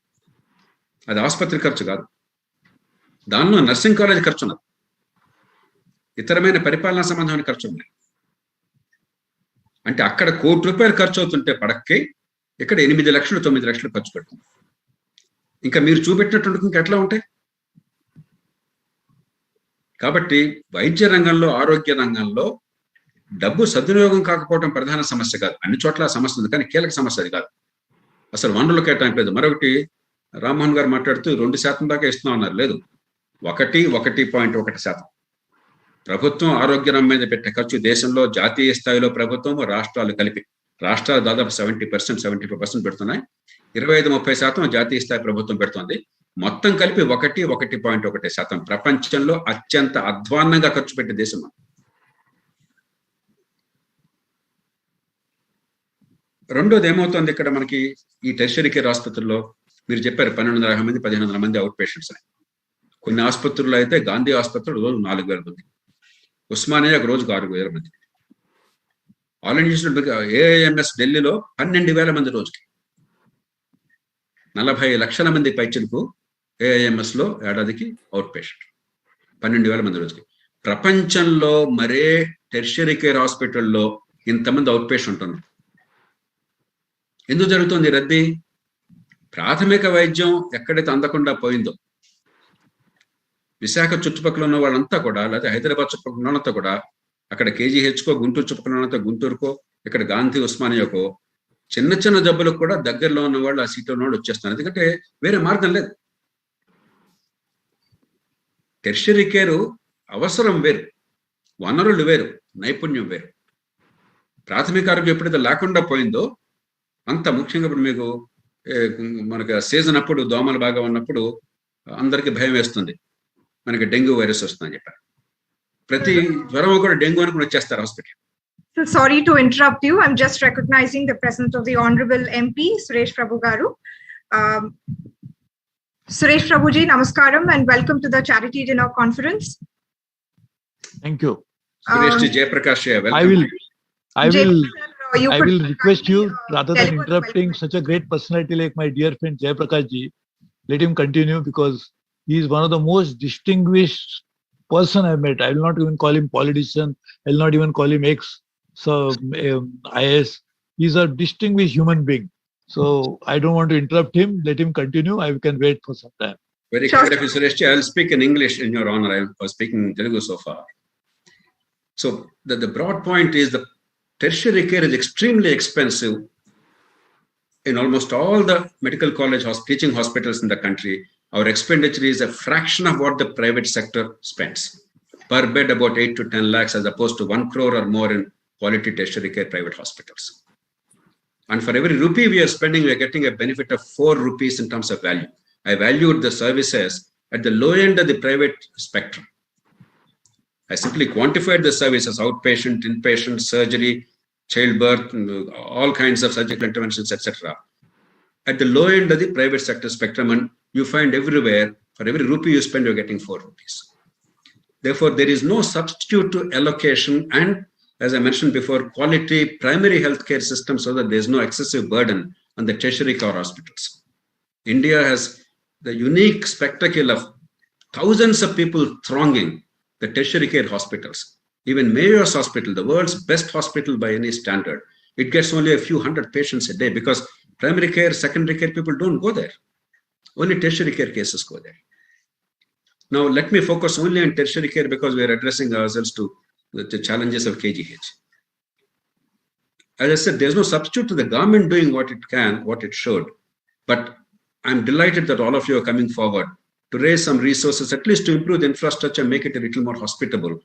అది ఆసుపత్రి ఖర్చు కాదు. దానిలో నర్సింగ్ కాలేజ్ ఖర్చు ఉన్నది, ఇతరమైన పరిపాలనా సంబంధమైన ఖర్చు ఉన్నాయి. అంటే అక్కడ ₹1 కోటి ఖర్చు అవుతుంటే పడక్కి, ఇక్కడ 8 లక్షలు 9 లక్షలు ఖర్చు పెడుతుంది. ఇంకా మీరు చూపెట్టినట్టు ఇంకా ఎట్లా ఉంటాయి? కాబట్టి వైద్య రంగంలో, ఆరోగ్య రంగంలో డబ్బు సద్వినియోగం కాకపోవడం ప్రధాన సమస్య కాదు. అన్ని చోట్ల సమస్య ఉంది, కానీ కీలక సమస్య అది కాదు. అసలు వనరులు కేటాయించలేదు. మరొకటి రామ్మోహన్ గారు మాట్లాడుతూ 2% దాకా ఇస్తున్నాం అన్నారు. లేదు, 1.1% ప్రభుత్వం ఆరోగ్య రంగం మీద పెట్టే ఖర్చు దేశంలో జాతీయ స్థాయిలో ప్రభుత్వం, రాష్ట్రాలు కలిపి, రాష్ట్రాలు దాదాపు 70%, 75% పెడుతున్నాయి. 25-30% జాతీయ స్థాయి ప్రభుత్వం పెడుతుంది. మొత్తం కలిపి 1.1% ప్రపంచంలో అత్యంత అధ్వాన్నంగా ఖర్చు పెట్టే దేశం. రెండోది ఏమవుతుంది ఇక్కడ మనకి ఈ టెర్షియరీ కేర్ ఆసుపత్రుల్లో, మీరు చెప్పారు 1250 మంది 1500 మంది అవుట్ పేషెంట్స్ అని. కొన్ని ఆసుపత్రుల్లో అయితే గాంధీ ఆసుపత్రులు రోజు 4000 మంది, ఉస్మానియా రోజుకు 6000 మంది, ఆల్ ఇండియా AIMS ఢిల్లీలో 12,000 మంది రోజుకి, 40 లక్షల మంది పైచలకు AIMS లో ఏడాదికి అవుట్ పేషెంట్, 12,000 మంది రోజుకి. ప్రపంచంలో మరే టెర్షియరీ కేర్ హాస్పిటల్లో ఇంతమంది అవుట్ పేషెంట్ ఉన్నారు. ఎందుకు జరుగుతుంది రద్దీ? ప్రాథమిక వైద్యం ఎక్కడైతే అందకుండా పోయిందో, విశాఖ చుట్టుపక్కల ఉన్న వాళ్ళంతా కూడా, లేదా హైదరాబాద్ చుట్టుపక్కల ఉన్నంతా కూడా, అక్కడ KGHకో, గుంటూరు చుట్టుపక్కల ఉన్నంత గుంటూరుకో, ఇక్కడ గాంధీ ఉస్మానియాకో, చిన్న చిన్న జబ్బులకు కూడా దగ్గరలో ఉన్న వాళ్ళు, ఆ సీట్లో ఉన్న వాళ్ళు వచ్చేస్తున్నారు. ఎందుకంటే వేరే మార్గం లేదు. టెర్షియరీ కేరు అవసరం వేరు, వనరులు వేరు, నైపుణ్యం వేరు. ప్రాథమిక ఆరోగ్యం ఎప్పుడైతే లేకుండా పోయిందో, అంత ముఖ్యంగా ఇప్పుడు మీకు మనకి సీజన్ అప్పుడు దోమలు బాగా ఉన్నప్పుడు అందరికీ భయం వేస్తుంది, మనకి డెంగ్యూ వైరస్ వస్తుందని చెప్పారు. ప్రతి జ్వరం కూడా డెంగ్యూ అనుకుని వచ్చేస్తారు hospital. So sorry to interrupt you. I'm just recognizing the presence of the Honorable MP Suresh Prabhu Garu. Suresh Prabhu ji, namaskaram and welcome to the Charity Dinner Conference. Thank you. Suresh ji, Jay Prakash ji, welcome. I will you I could will request you, kindly, rather than deliver the interrupting welcome such a great personality like my dear friend Jayaprakash ji, let him continue, because he is one of the most distinguished person I've met. I will not even call him politician. I will not even call him ex IS. He's a distinguished human being. So I don't want to interrupt him. Let him continue. I can wait for some time. Very kind of you, Suresh. I'll speak in English in your honor. I was speaking in Telugu so far. So the broad point is the tertiary care is extremely expensive in almost all the medical college teaching hospitals in the country. Our expenditure is a fraction of what the private sector spends. Per bed, about 8 to 10 lakhs, as opposed to 1 crore or more in quality tertiary care private hospitals. And for every rupee we are spending, we are getting a benefit of 4 rupees in terms of value. I valued the services at the low end of the private spectrum. I simply quantified the services: outpatient, inpatient, surgery, childbirth, all kinds of surgical interventions, etc. At the low end of the private sector spectrum, and you find everywhere, for every rupee you spend, you're getting 4 rupees. Therefore, there is no substitute to allocation and, as I mentioned before, quality primary healthcare system, so that there's no excessive burden on the tertiary care hospitals. India has the unique spectacle of thousands of people thronging the tertiary care hospitals. Even Mayo's Hospital, the world's best hospital by any standard, it gets only a few hundred patients a day, because primary care, secondary care people don't go there. Only tertiary care cases go there. Now, let me focus only on tertiary care, because we are addressing ourselves to the challenges of KGH. As I said, there's no substitute to the government doing what it can, what it should. But I'm delighted that all of you are coming forward to raise some resources, at least to improve the infrastructure, make it a little more hospitable.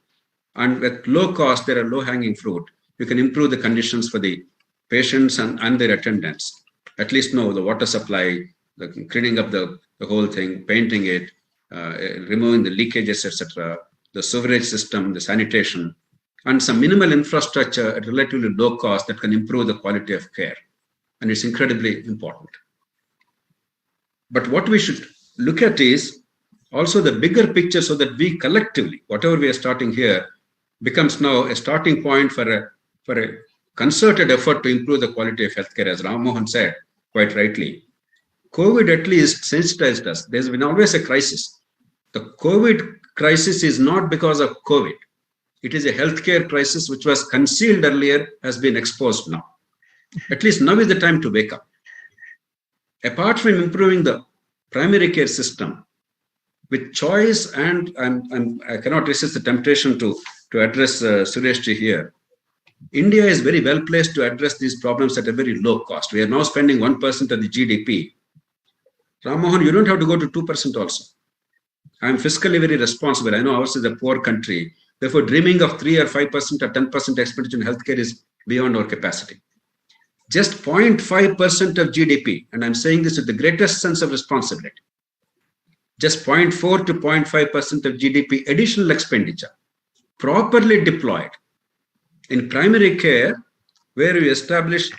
And with low cost, there are low-hanging fruit. You can improve the conditions for the patients and their attendants. At least know the water supply, the cleaning up the whole thing, painting it, removing the leakages, etc., the sewerage system, the sanitation, and some minimal infrastructure at relatively low cost that can improve the quality of care. And it's incredibly important. But what we should look at is also the bigger picture, so that we collectively, whatever we are starting here, becomes now a starting point for a concerted effort to improve the quality of healthcare. As Ram Mohan said quite rightly, COVID at least sensitized us. There's been always a crisis. The COVID crisis is not because of COVID. It is a healthcare crisis which was concealed earlier, has been exposed now. At least now is the time to wake up. Apart from improving the primary care system with choice, and I cannot resist the temptation to address Sureshji here. India is very well placed to address these problems at a very low cost. We are now spending 1% of the GDP. Ram Mohan, you don't have to go to 2% also. I am fiscally very responsible. I know ours is a poor country. Therefore, dreaming of 3 or 5% or 10% expenditure in healthcare is beyond our capacity. Just 0.5% of GDP, and I'm saying this with the greatest sense of responsibility, just 0.4 to 0.5% of GDP additional expenditure, properly deployed in primary care, where we establish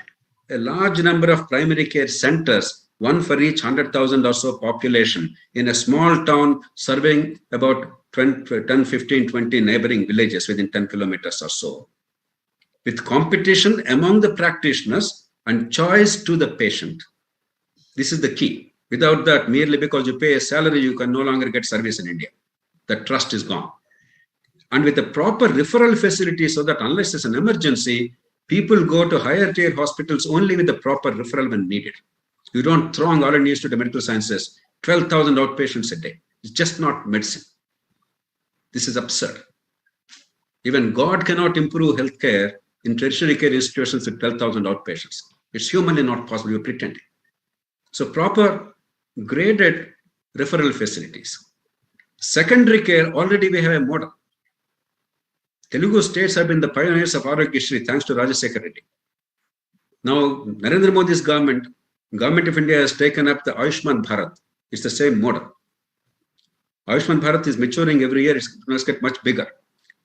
a large number of primary care centers, one for each 100,000 or so population, in a small town serving about 10, 15, 20 neighboring villages within 10 kilometers or so, with competition among the practitioners and choice to the patient. This is the key. Without that, merely because you pay a salary, you can no longer get service in India. The trust is gone. And with the proper referral facility, so that unless there's an emergency, people go to higher tier hospitals only with the proper referral when needed. You don't throng all Indians to the medical sciences, 12,000 outpatients a day. It's just not medicine. This is absurd. Even God cannot improve healthcare in tertiary care institutions with 12,000 outpatients. It's humanly not possible. You're pretending. So proper graded referral facilities. Secondary care, already we have a model. Telugu states have been the pioneers of Arogyashri, thanks to Rajasekhar Reddy. Now, Narendra Modi's government of India has taken up the Ayushman Bharat. It's the same model. Ayushman Bharat is maturing every year. It must get much bigger.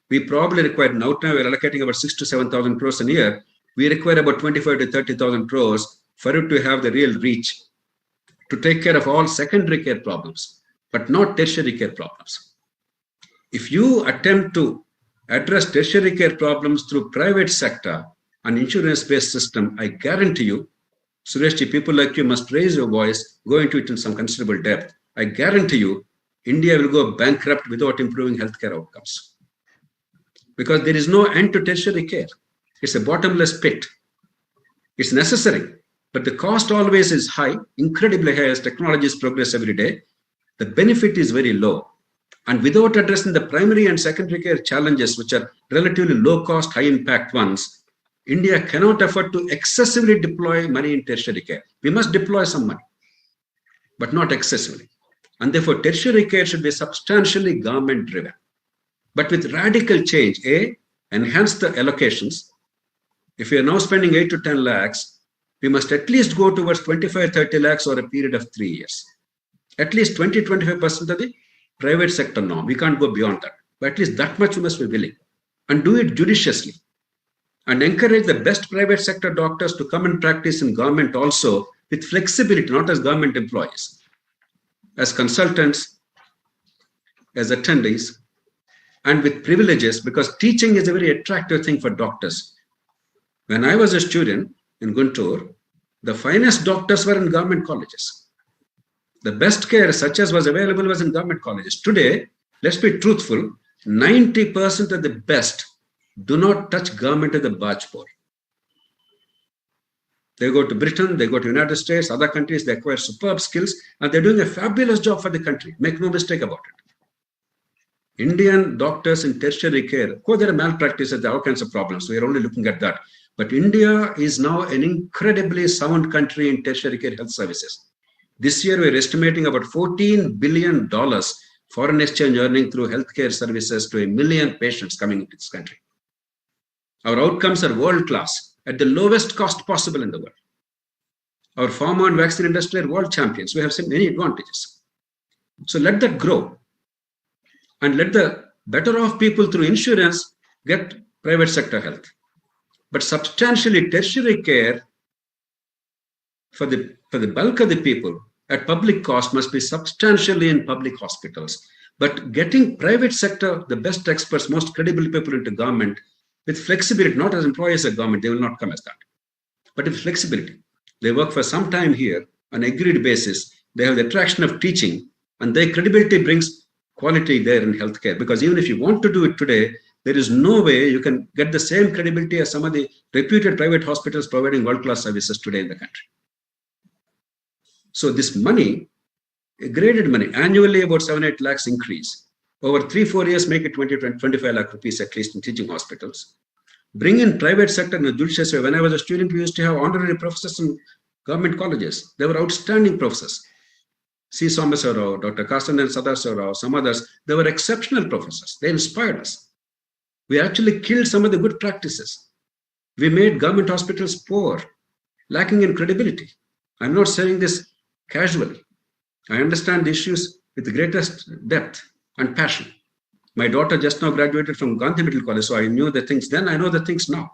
We probably require, now we're allocating about 6,000 to 7,000 crores a year. We require about 25,000 to 30,000 crores for it to have the real reach to take care of all secondary care problems, but not tertiary care problems. If you attempt to address tertiary care problems through private sector, an insurance-based system, I guarantee you, Sureshji, people like you must raise your voice, go into it in some considerable depth. I guarantee you, India will go bankrupt without improving healthcare outcomes. Because there is no end to tertiary care. It's a bottomless pit. It's necessary, but the cost always is high, incredibly high as technologies progress every day. The benefit is very low. And without addressing the primary and secondary care challenges, which are relatively low cost, high impact ones, India cannot afford to excessively deploy money in tertiary care. We must deploy some money, but not excessively. And therefore, tertiary care should be substantially government driven. But with radical change, enhance the allocations. If we are now spending 8 to 10 lakhs, we must at least go towards 25, 30 lakhs over a period of 3 years. At least 20, 25% of the private sector norm. We can't go beyond that. But at least that much we must be willing. And do it judiciously. And encourage the best private sector doctors to come and practice in government also with flexibility, not as government employees, as consultants, as attendees, and with privileges, because teaching is a very attractive thing for doctors. When I was a student in Guntur, the finest doctors were in government colleges. The best care such as was available was in government colleges. Today, let's be truthful, 90% of the best do not touch government at the barge pole. They go to Britain, they go to United States, other countries, they acquire superb skills, and they're doing a fabulous job for the country. Make no mistake about it. Indian doctors in tertiary care, of course there are malpractices, there are all kinds of problems. We are only looking at that. But India is now an incredibly sound country in tertiary care health services. This year we're estimating about $14 billion foreign exchange earning through healthcare services to 1 million patients coming into this country. Our outcomes are world-class at the lowest cost possible in the world. Our pharma and vaccine industry are world champions. We have seen many advantages. So let that grow. And let the better off people through insurance get private sector health. But substantially tertiary care for the bulk of the people at public cost must be substantially in public hospitals. But getting private sector, the best experts, most credible people into government with flexibility, not as employees of government, they will not come as that. But with flexibility. They work for some time here on an agreed basis. They have the attraction of teaching, and their credibility brings quality there in healthcare. Because even if you want to do it today, there is no way you can get the same credibility as some of the reputed private hospitals providing world-class services today in the country. So this money, graded money, annually about 7-8 lakhs increase. Over 3-4 years, make it 20-25 lakh rupees at least in teaching hospitals. Bring in private sector in a judicious way. When I was a student, we used to have honorary professors in government colleges. They were outstanding professors. C. Somaswara Rao, Dr. Kastanan Sadaswara Rao, some others, they were exceptional professors. They inspired us. We actually killed some of the good practices. We made government hospitals poor, lacking in credibility. I'm not saying this casually. I understand the issues with the greatest depth and passion. My daughter just now graduated from Gandhi Middle College, so I knew the things then, I know the things now.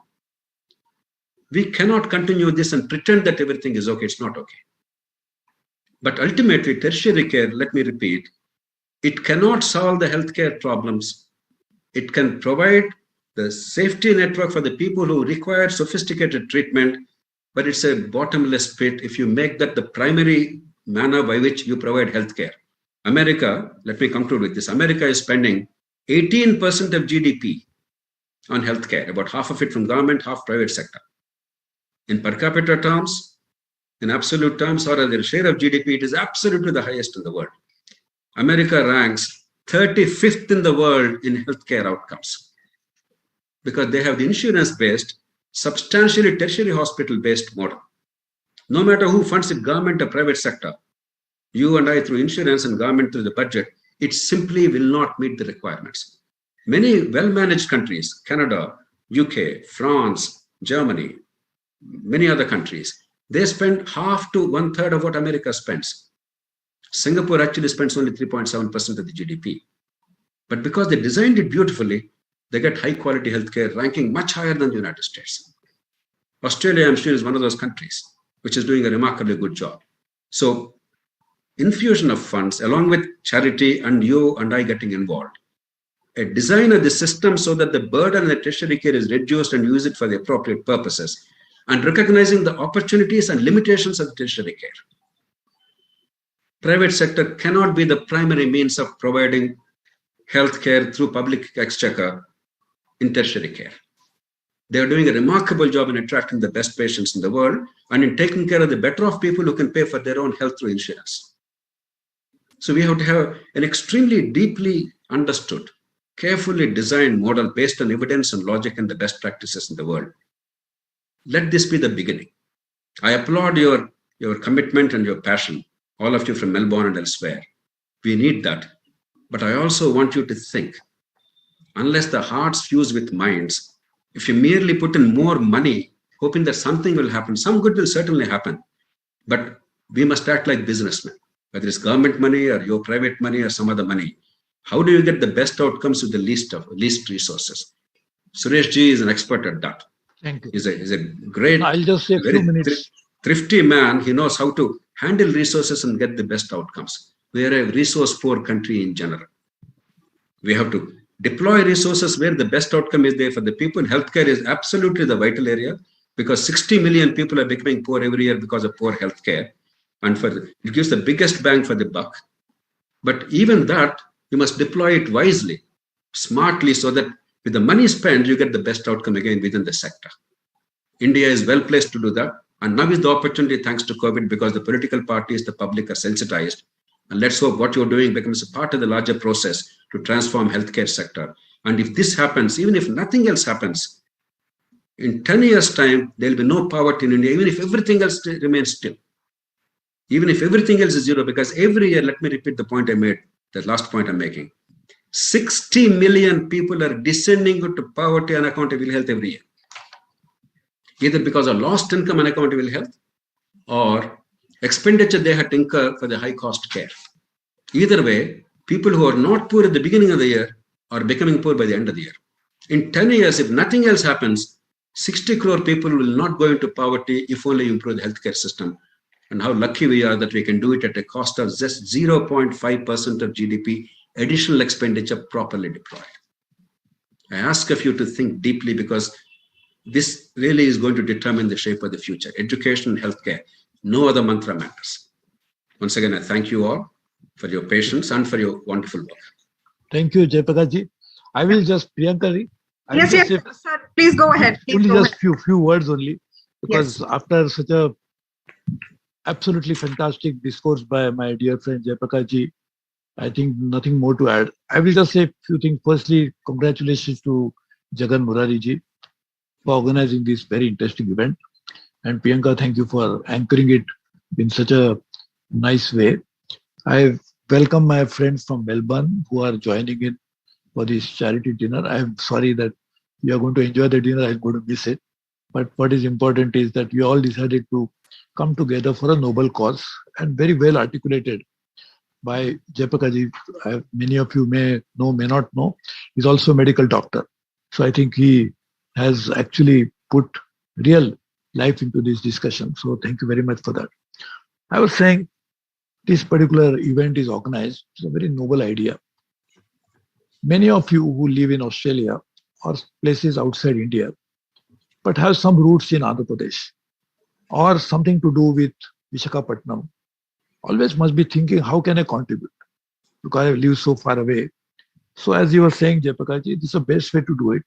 We cannot continue this and pretend that everything is okay. It's not okay. But ultimately, tertiary care, let me repeat, it cannot solve the healthcare problems. It can provide the safety network for the people who require sophisticated treatment, but it's a bottomless pit if you make that the primary manner by which you provide healthcare. America, let me conclude with this. America is spending 18% of GDP on healthcare, about half of it from government, half private sector. In per capita terms, in absolute terms, or as a share of GDP, it is absolutely the highest in the world. America ranks 35th in the world in healthcare outcomes because they have the insurance-based, substantially tertiary hospital-based model. No matter who funds it, government or private sector, you and I through insurance and government through the budget, it simply will not meet the requirements. Many well-managed countries, Canada, UK, France, Germany, many other countries, they spend half to 1/3 of what America spends. Singapore actually spends only 3.7% of the GDP. But because they designed it beautifully, they get high quality healthcare ranking much higher than the United States. Australia, I'm sure, is one of those countries which is doing a remarkably good job. So infusion of funds along with charity and you and I getting involved, design of the system so that the burden on the tertiary care is reduced and use it for the appropriate purposes, and recognizing the opportunities and limitations of tertiary care. Private sector cannot be the primary means of providing healthcare through public exchequer in tertiary care. They are doing a remarkable job in attracting the best patients in the world and in taking care of the better off people who can pay for their own health through insurance. So we have to have an extremely deeply understood, carefully designed model based on evidence and logic and the best practices in the world. Let this be the beginning. I applaud your commitment and your passion, all of you from Melbourne and elsewhere. We need that. But I also want you to think, unless the hearts fuse with minds, if you merely put in more money, hoping that something will happen, some good will certainly happen. But we must act like businessmen, whether it's government money or your private money or some other money. How do you get the best outcomes with the least resources? Suresh Ji is an expert at that. Thank you. He's a great, I'll just say a few minutes. Thrifty man. He knows how to handle resources and get the best outcomes. We are a resource-poor country in general. We have to deploy resources where the best outcome is there for the people. Healthcare is absolutely the vital area because 60 million people are becoming poor every year because of poor healthcare. And it gives the biggest bang for the buck. But even that, you must deploy it wisely, smartly, so that with the money spent, you get the best outcome again within the sector. India is well placed to do that. And now is the opportunity, thanks to COVID, because the political parties, the public are sensitized. And let's hope what you're doing becomes a part of the larger process to transform healthcare sector. And if this happens, even if nothing else happens, in 10 years' time, there'll be no poverty in India, even if everything else remains still. Even if everything else is zero, because every year, let me repeat the point I made, the last point I'm making. 60 million people are descending into poverty on account of ill health every year. Either because of lost income on account of ill health or expenditure they had to incur for the high cost care. Either way, people who are not poor at the beginning of the year are becoming poor by the end of the year. In 10 years, if nothing else happens, 60 crore people will not go into poverty if only you improve the healthcare system. And how lucky we are that we can do it at a cost of just 0.5% of GDP, additional expenditure properly deployed. I ask of you to think deeply because this really is going to determine the shape of the future. Education and healthcare, no other mantra matters. Once again, I thank you all for your patience and for your wonderful work. Thank you, Jaiprakash ji. I will just, Priyanka, Yes, sir. Please go ahead. Only just few words only, because after such a absolutely fantastic discourse by my dear friend Jaiprakash ji, I think nothing more to add. I will just say a few things. Firstly, congratulations to Jagan Murari ji for organizing this very interesting event. And Priyanka, thank you for anchoring it in such a nice way. I welcome my friends from Melbourne who are joining in for this charity dinner. I am sorry that you are going to enjoy the dinner. I'm going to miss it. But what is important is that we all decided to come together for a noble cause and very well articulated by Jaiprakash ji. Many of you may know, may not know. He's also a medical doctor. So I think he has actually put real life into this discussion. So thank you very much for that. I was saying this particular event is organized. It's a very noble idea. Many of you who live in Australia or places outside India, but have some roots in Andhra Pradesh or something to do with Visakhapatnam, always must be thinking, how can I contribute? Because I live so far away. So as you were saying, Jaiprakash ji, this is the best way to do it.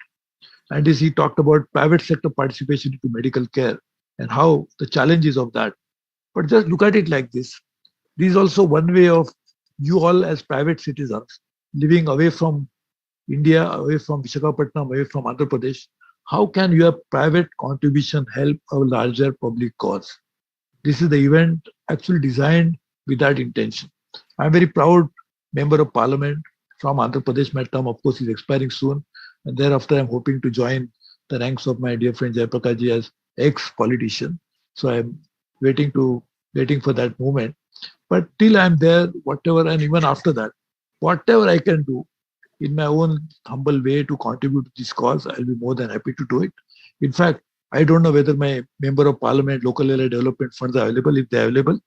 And as he talked about private sector participation into medical care and how the challenges of that. But just look at it like this. This is also one way of you all as private citizens living away from India, away from Visakhapatnam, away from Andhra Pradesh. How can your private contribution help a larger public cause? This is the event actually designed with that intention. I'm very proud member of parliament from Andhra Pradesh. My term, of course, is expiring soon. And thereafter, I'm hoping to join the ranks of my dear friend Jaiprakash ji as ex-politician. So I'm waiting for that moment. But till I'm there, whatever, and even after that, whatever I can do in my own humble way to contribute to this cause, I'll be more than happy to do it. In fact, I don't know whether my member of parliament, local area development funds are available. If they're available,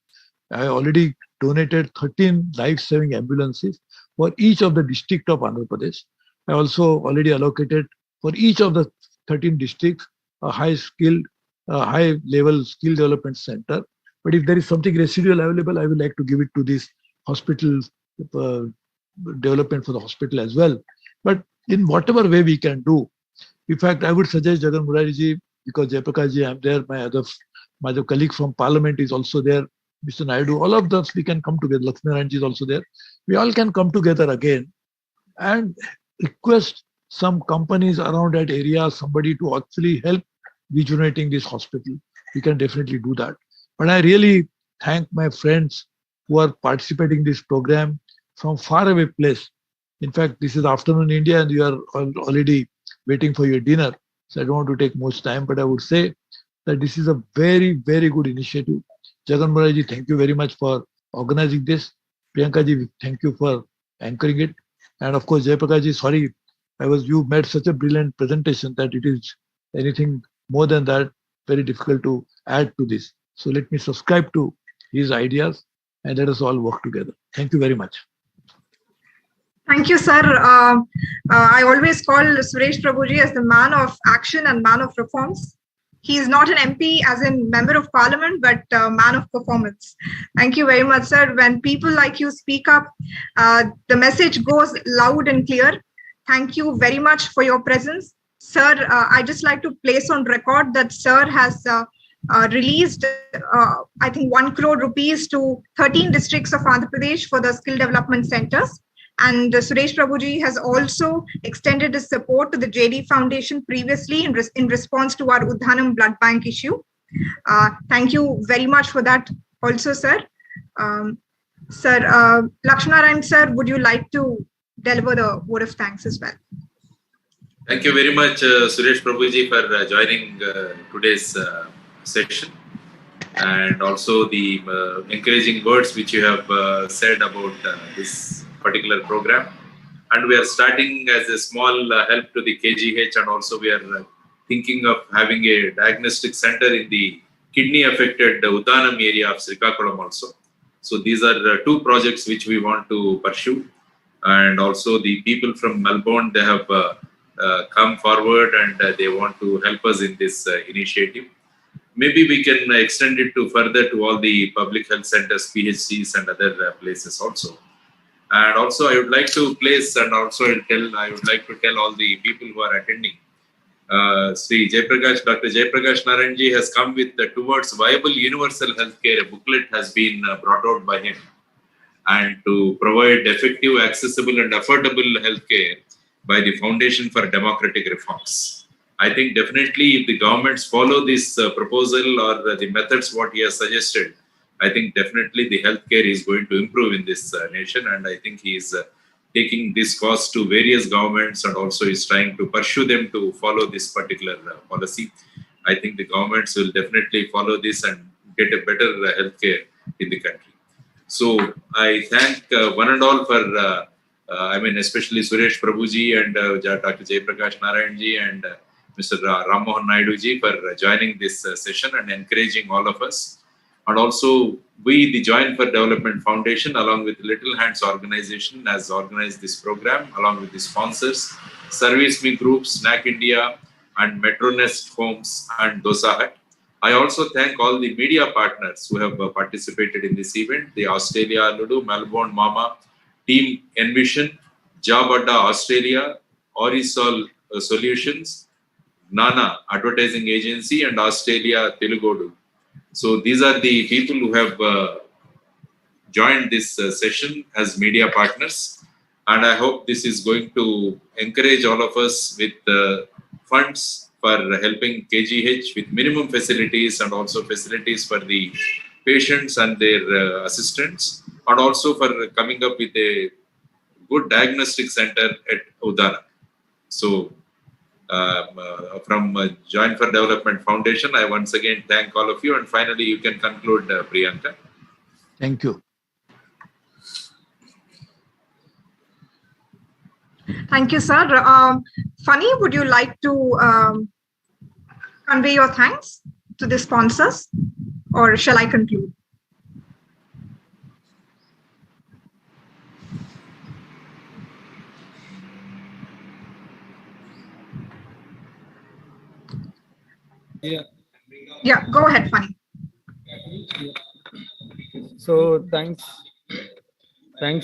I already donated 13 life-saving ambulances for each of the district of Andhra Pradesh. I also already allocated for each of the 13 districts a high-level skill development center. But if there is something residual available, I would like to give it to this hospital development for the hospital as well. But in whatever way we can do, in fact, I would suggest Jagan Murariji, because Jayaprakash, I'm there, my other colleague from Parliament is also there, Mr. Naidu, all of us, we can come together. Lakshminarayanji is also there. We all can come together again and request some companies around that area, somebody to actually help rejuvenating this hospital. We can definitely do that. But I really thank my friends who are participating in this program from far away place. In fact, this is afternoon in India and you are already waiting for your dinner. So I don't want to take much time, but I would say that this is a very, very good initiative. Jagan Murariji, thank you very much for organizing this. Priyanka-ji, thank you for anchoring it. And of course, Jayaprakash-ji, sorry, you made such a brilliant presentation that it is anything more than that, very difficult to add to this. So let me subscribe to his ideas and let us all work together. Thank you very much. Thank you, sir. I always call Suresh Prabhuji as the man of action and man of reforms. He is not an MP as in member of parliament, but man of performance. Thank you very much, sir. When people like you speak up, the message goes loud and clear. Thank you very much for your presence. Sir, I just like to place on record that sir has released, I think, 1 crore rupees to 13 districts of Andhra Pradesh for the skill development centers. And Suresh Prabhuji has also extended his support to the JD Foundation previously in response to our Udhanam blood bank issue. Thank you very much for that also, sir. Sir, Lakshminarayan sir, would you like to deliver the word of thanks as well? Thank you very much, Suresh Prabhuji, for joining today's session, and also the encouraging words which you have said about this particular program. And we are starting as a small help to the KGH, and also we are thinking of having a diagnostic center in the kidney affected Udhanam area of Visakhapatnam also. So these are 2 projects which we want to pursue. And also the people from Melbourne, they have come forward and they want to help us in this initiative. Maybe we can extend it to further to all the public health centers, PHCs and other places also. And also I would like to place, and also I would like to tell all the people who are attending, Sri Jayaprakash, Dr. Jayaprakash Narayanji has come with towards viable universal healthcare. A booklet has been brought out by him, and to provide effective, accessible and affordable healthcare by the Foundation for Democratic Reforms. I think definitely if the governments follow this proposal or the methods what he has suggested, I think definitely the healthcare is going to improve in this nation, and I think he is taking this cause to various governments and also is trying to pursue them to follow this particular policy. I think the governments will definitely follow this and get a better healthcare in the country. So I thank one and all for, especially Suresh Prabhuji and Dr. Jayaprakash Narayanji and Mr. Ram Mohan Naidu ji for joining this session and encouraging all of us. And also, we, the Join for Development Foundation, along with Little Hands Organization, has organized this program, along with the sponsors, Service Me Group, Snack India, and Metronest Homes and Dosa Hut. I also thank all the media partners who have participated in this event, the Australia Ludu, Melbourne Mama, Team Envision, Job Adda Australia, Orisol Solutions, Nana Advertising Agency, and Australia Telugodu. So these are the people who have joined this session as media partners, and I hope this is going to encourage all of us with funds for helping KGH with minimum facilities and also facilities for the patients and their assistants, and also for coming up with a good diagnostic center at Udhanam. So from Join for Development Foundation, I once again thank all of you, and finally you can conclude, Priyanka. Thank you. Thank you, sir. Funny, would you like to convey your thanks to the sponsors, or shall I conclude? Yeah, go ahead, Funny. So thanks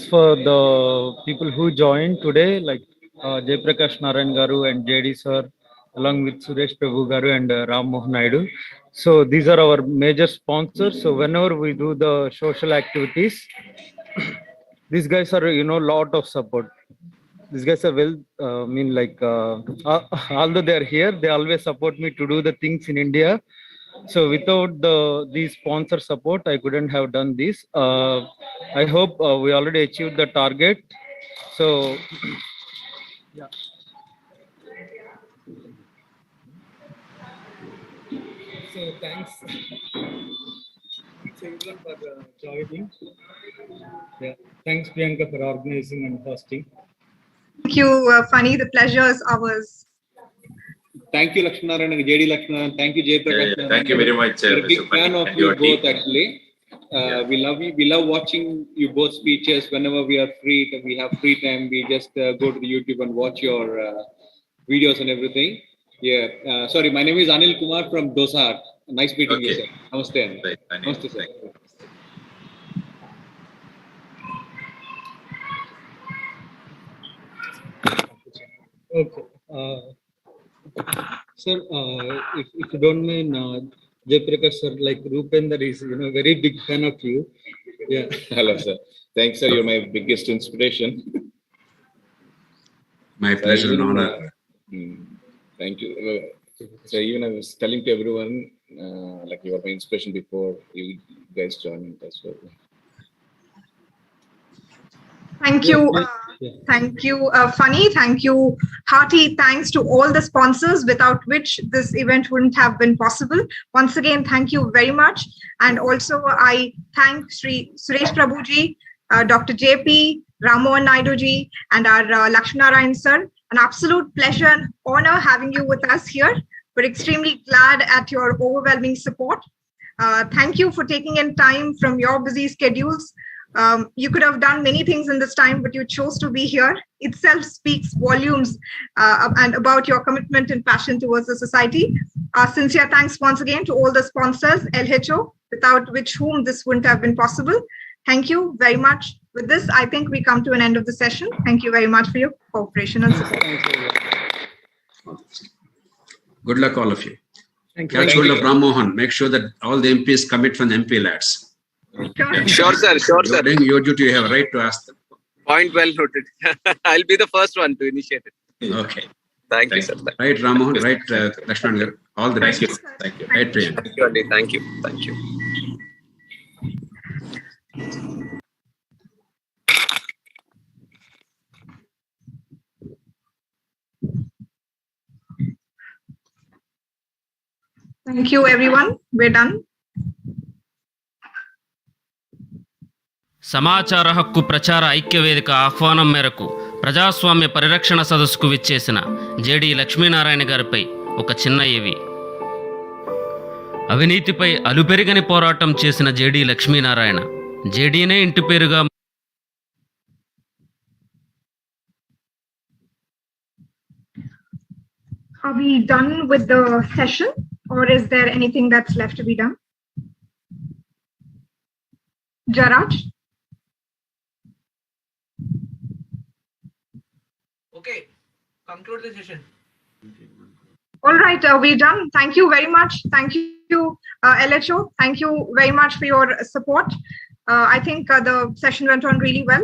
for the people who joined today, like Jaiprakash Narayan Garu and JD sir, along with Suresh Prabhu Garu and Ram Mohan Naidu. So these are our major sponsors. So whenever we do the social activities, these guys are, lot of support. These guys are although they are here, they always support me to do the things in India. So without these sponsor support, I couldn't have done this. I hope we already achieved the target. So yeah. So thanks everyone for joining. Yeah, thanks Priyanka for organizing and hosting. Thank you, Funny. The pleasure is ours. Thank you, Lakshmanaran and JD Lakshmanaran. Thank you, Jaiprakash. Thank you very much. We're a big Mr. fan Funny of and you your both, team. actually. We love you. We love watching you both speeches. Whenever we are free, we have free time, we just go to the YouTube and watch your videos and everything. Yeah. Sorry, my name is Anil Kumar from Dosa. Nice meeting you, sir. Namaste. Right, Namaste, sir. Okay. Sir, if you don't mind, Jaiprakash sir, like Rupender is, very big fan of you. Yeah. Hello, sir. Thanks, sir. You're my biggest inspiration. My pleasure and honor. Thank you. So even I was telling to everyone, like you were my inspiration before you guys joined as well. Thank you. Thank you, Funny. Thank you, hearty thanks to all the sponsors without which this event wouldn't have been possible. Once again, thank you very much. And also, I thank Sri Suresh Prabhuji, Dr. JP, Ram Mohan Naidu ji, and our Lakshminarayan sir. An absolute pleasure and honor having you with us here. We're extremely glad at your overwhelming support. Thank you for taking in time from your busy schedules. You could have done many things in this time, but you chose to be here. Itself speaks volumes and about your commitment and passion towards the society. Sincere thanks once again to all the sponsors, LHO, without which whom this wouldn't have been possible. Thank you very much. With this, I think we come to an end of the session. Thank you very much for your cooperation and support. Good luck, all of you. Thank you. Catch hold of Ram Mohan. Make sure that all the MPs commit from the MP lads. Sure, sir. Sure, sir. During your duty, you have a right to ask them. Point well noted. I'll be the first one to initiate it. Okay. Thank you, sir. Right, Ram Mohan. Right, Lakshman. All the best. Thank you. Thank you. Right, Priyanka. Thank you, Andy. Thank you. Thank you. Thank you, everyone. We're done. సమాచార హక్కు ప్రచార ఐక్యవేదిక ఆహ్వానం మేరకు ప్రజాస్వామ్య పరిరక్షణ సదస్సుకు విచ్చేసిన JD Lakshminarayana గారిపై ఒక చిన్న ఏవి. అవినీతిపై అలుపెరగని పోరాటం చేసిన జేడి లక్ష్మీనారాయణ జేడీనే ఇంటి పేరుగా Are we done with the session, or is there anything that's left to be done? Jaraj? Okay, conclude the session. All right, we're done. Thank you very much. Thank you, LHO. Thank you very much for your support. I think the session went on really well.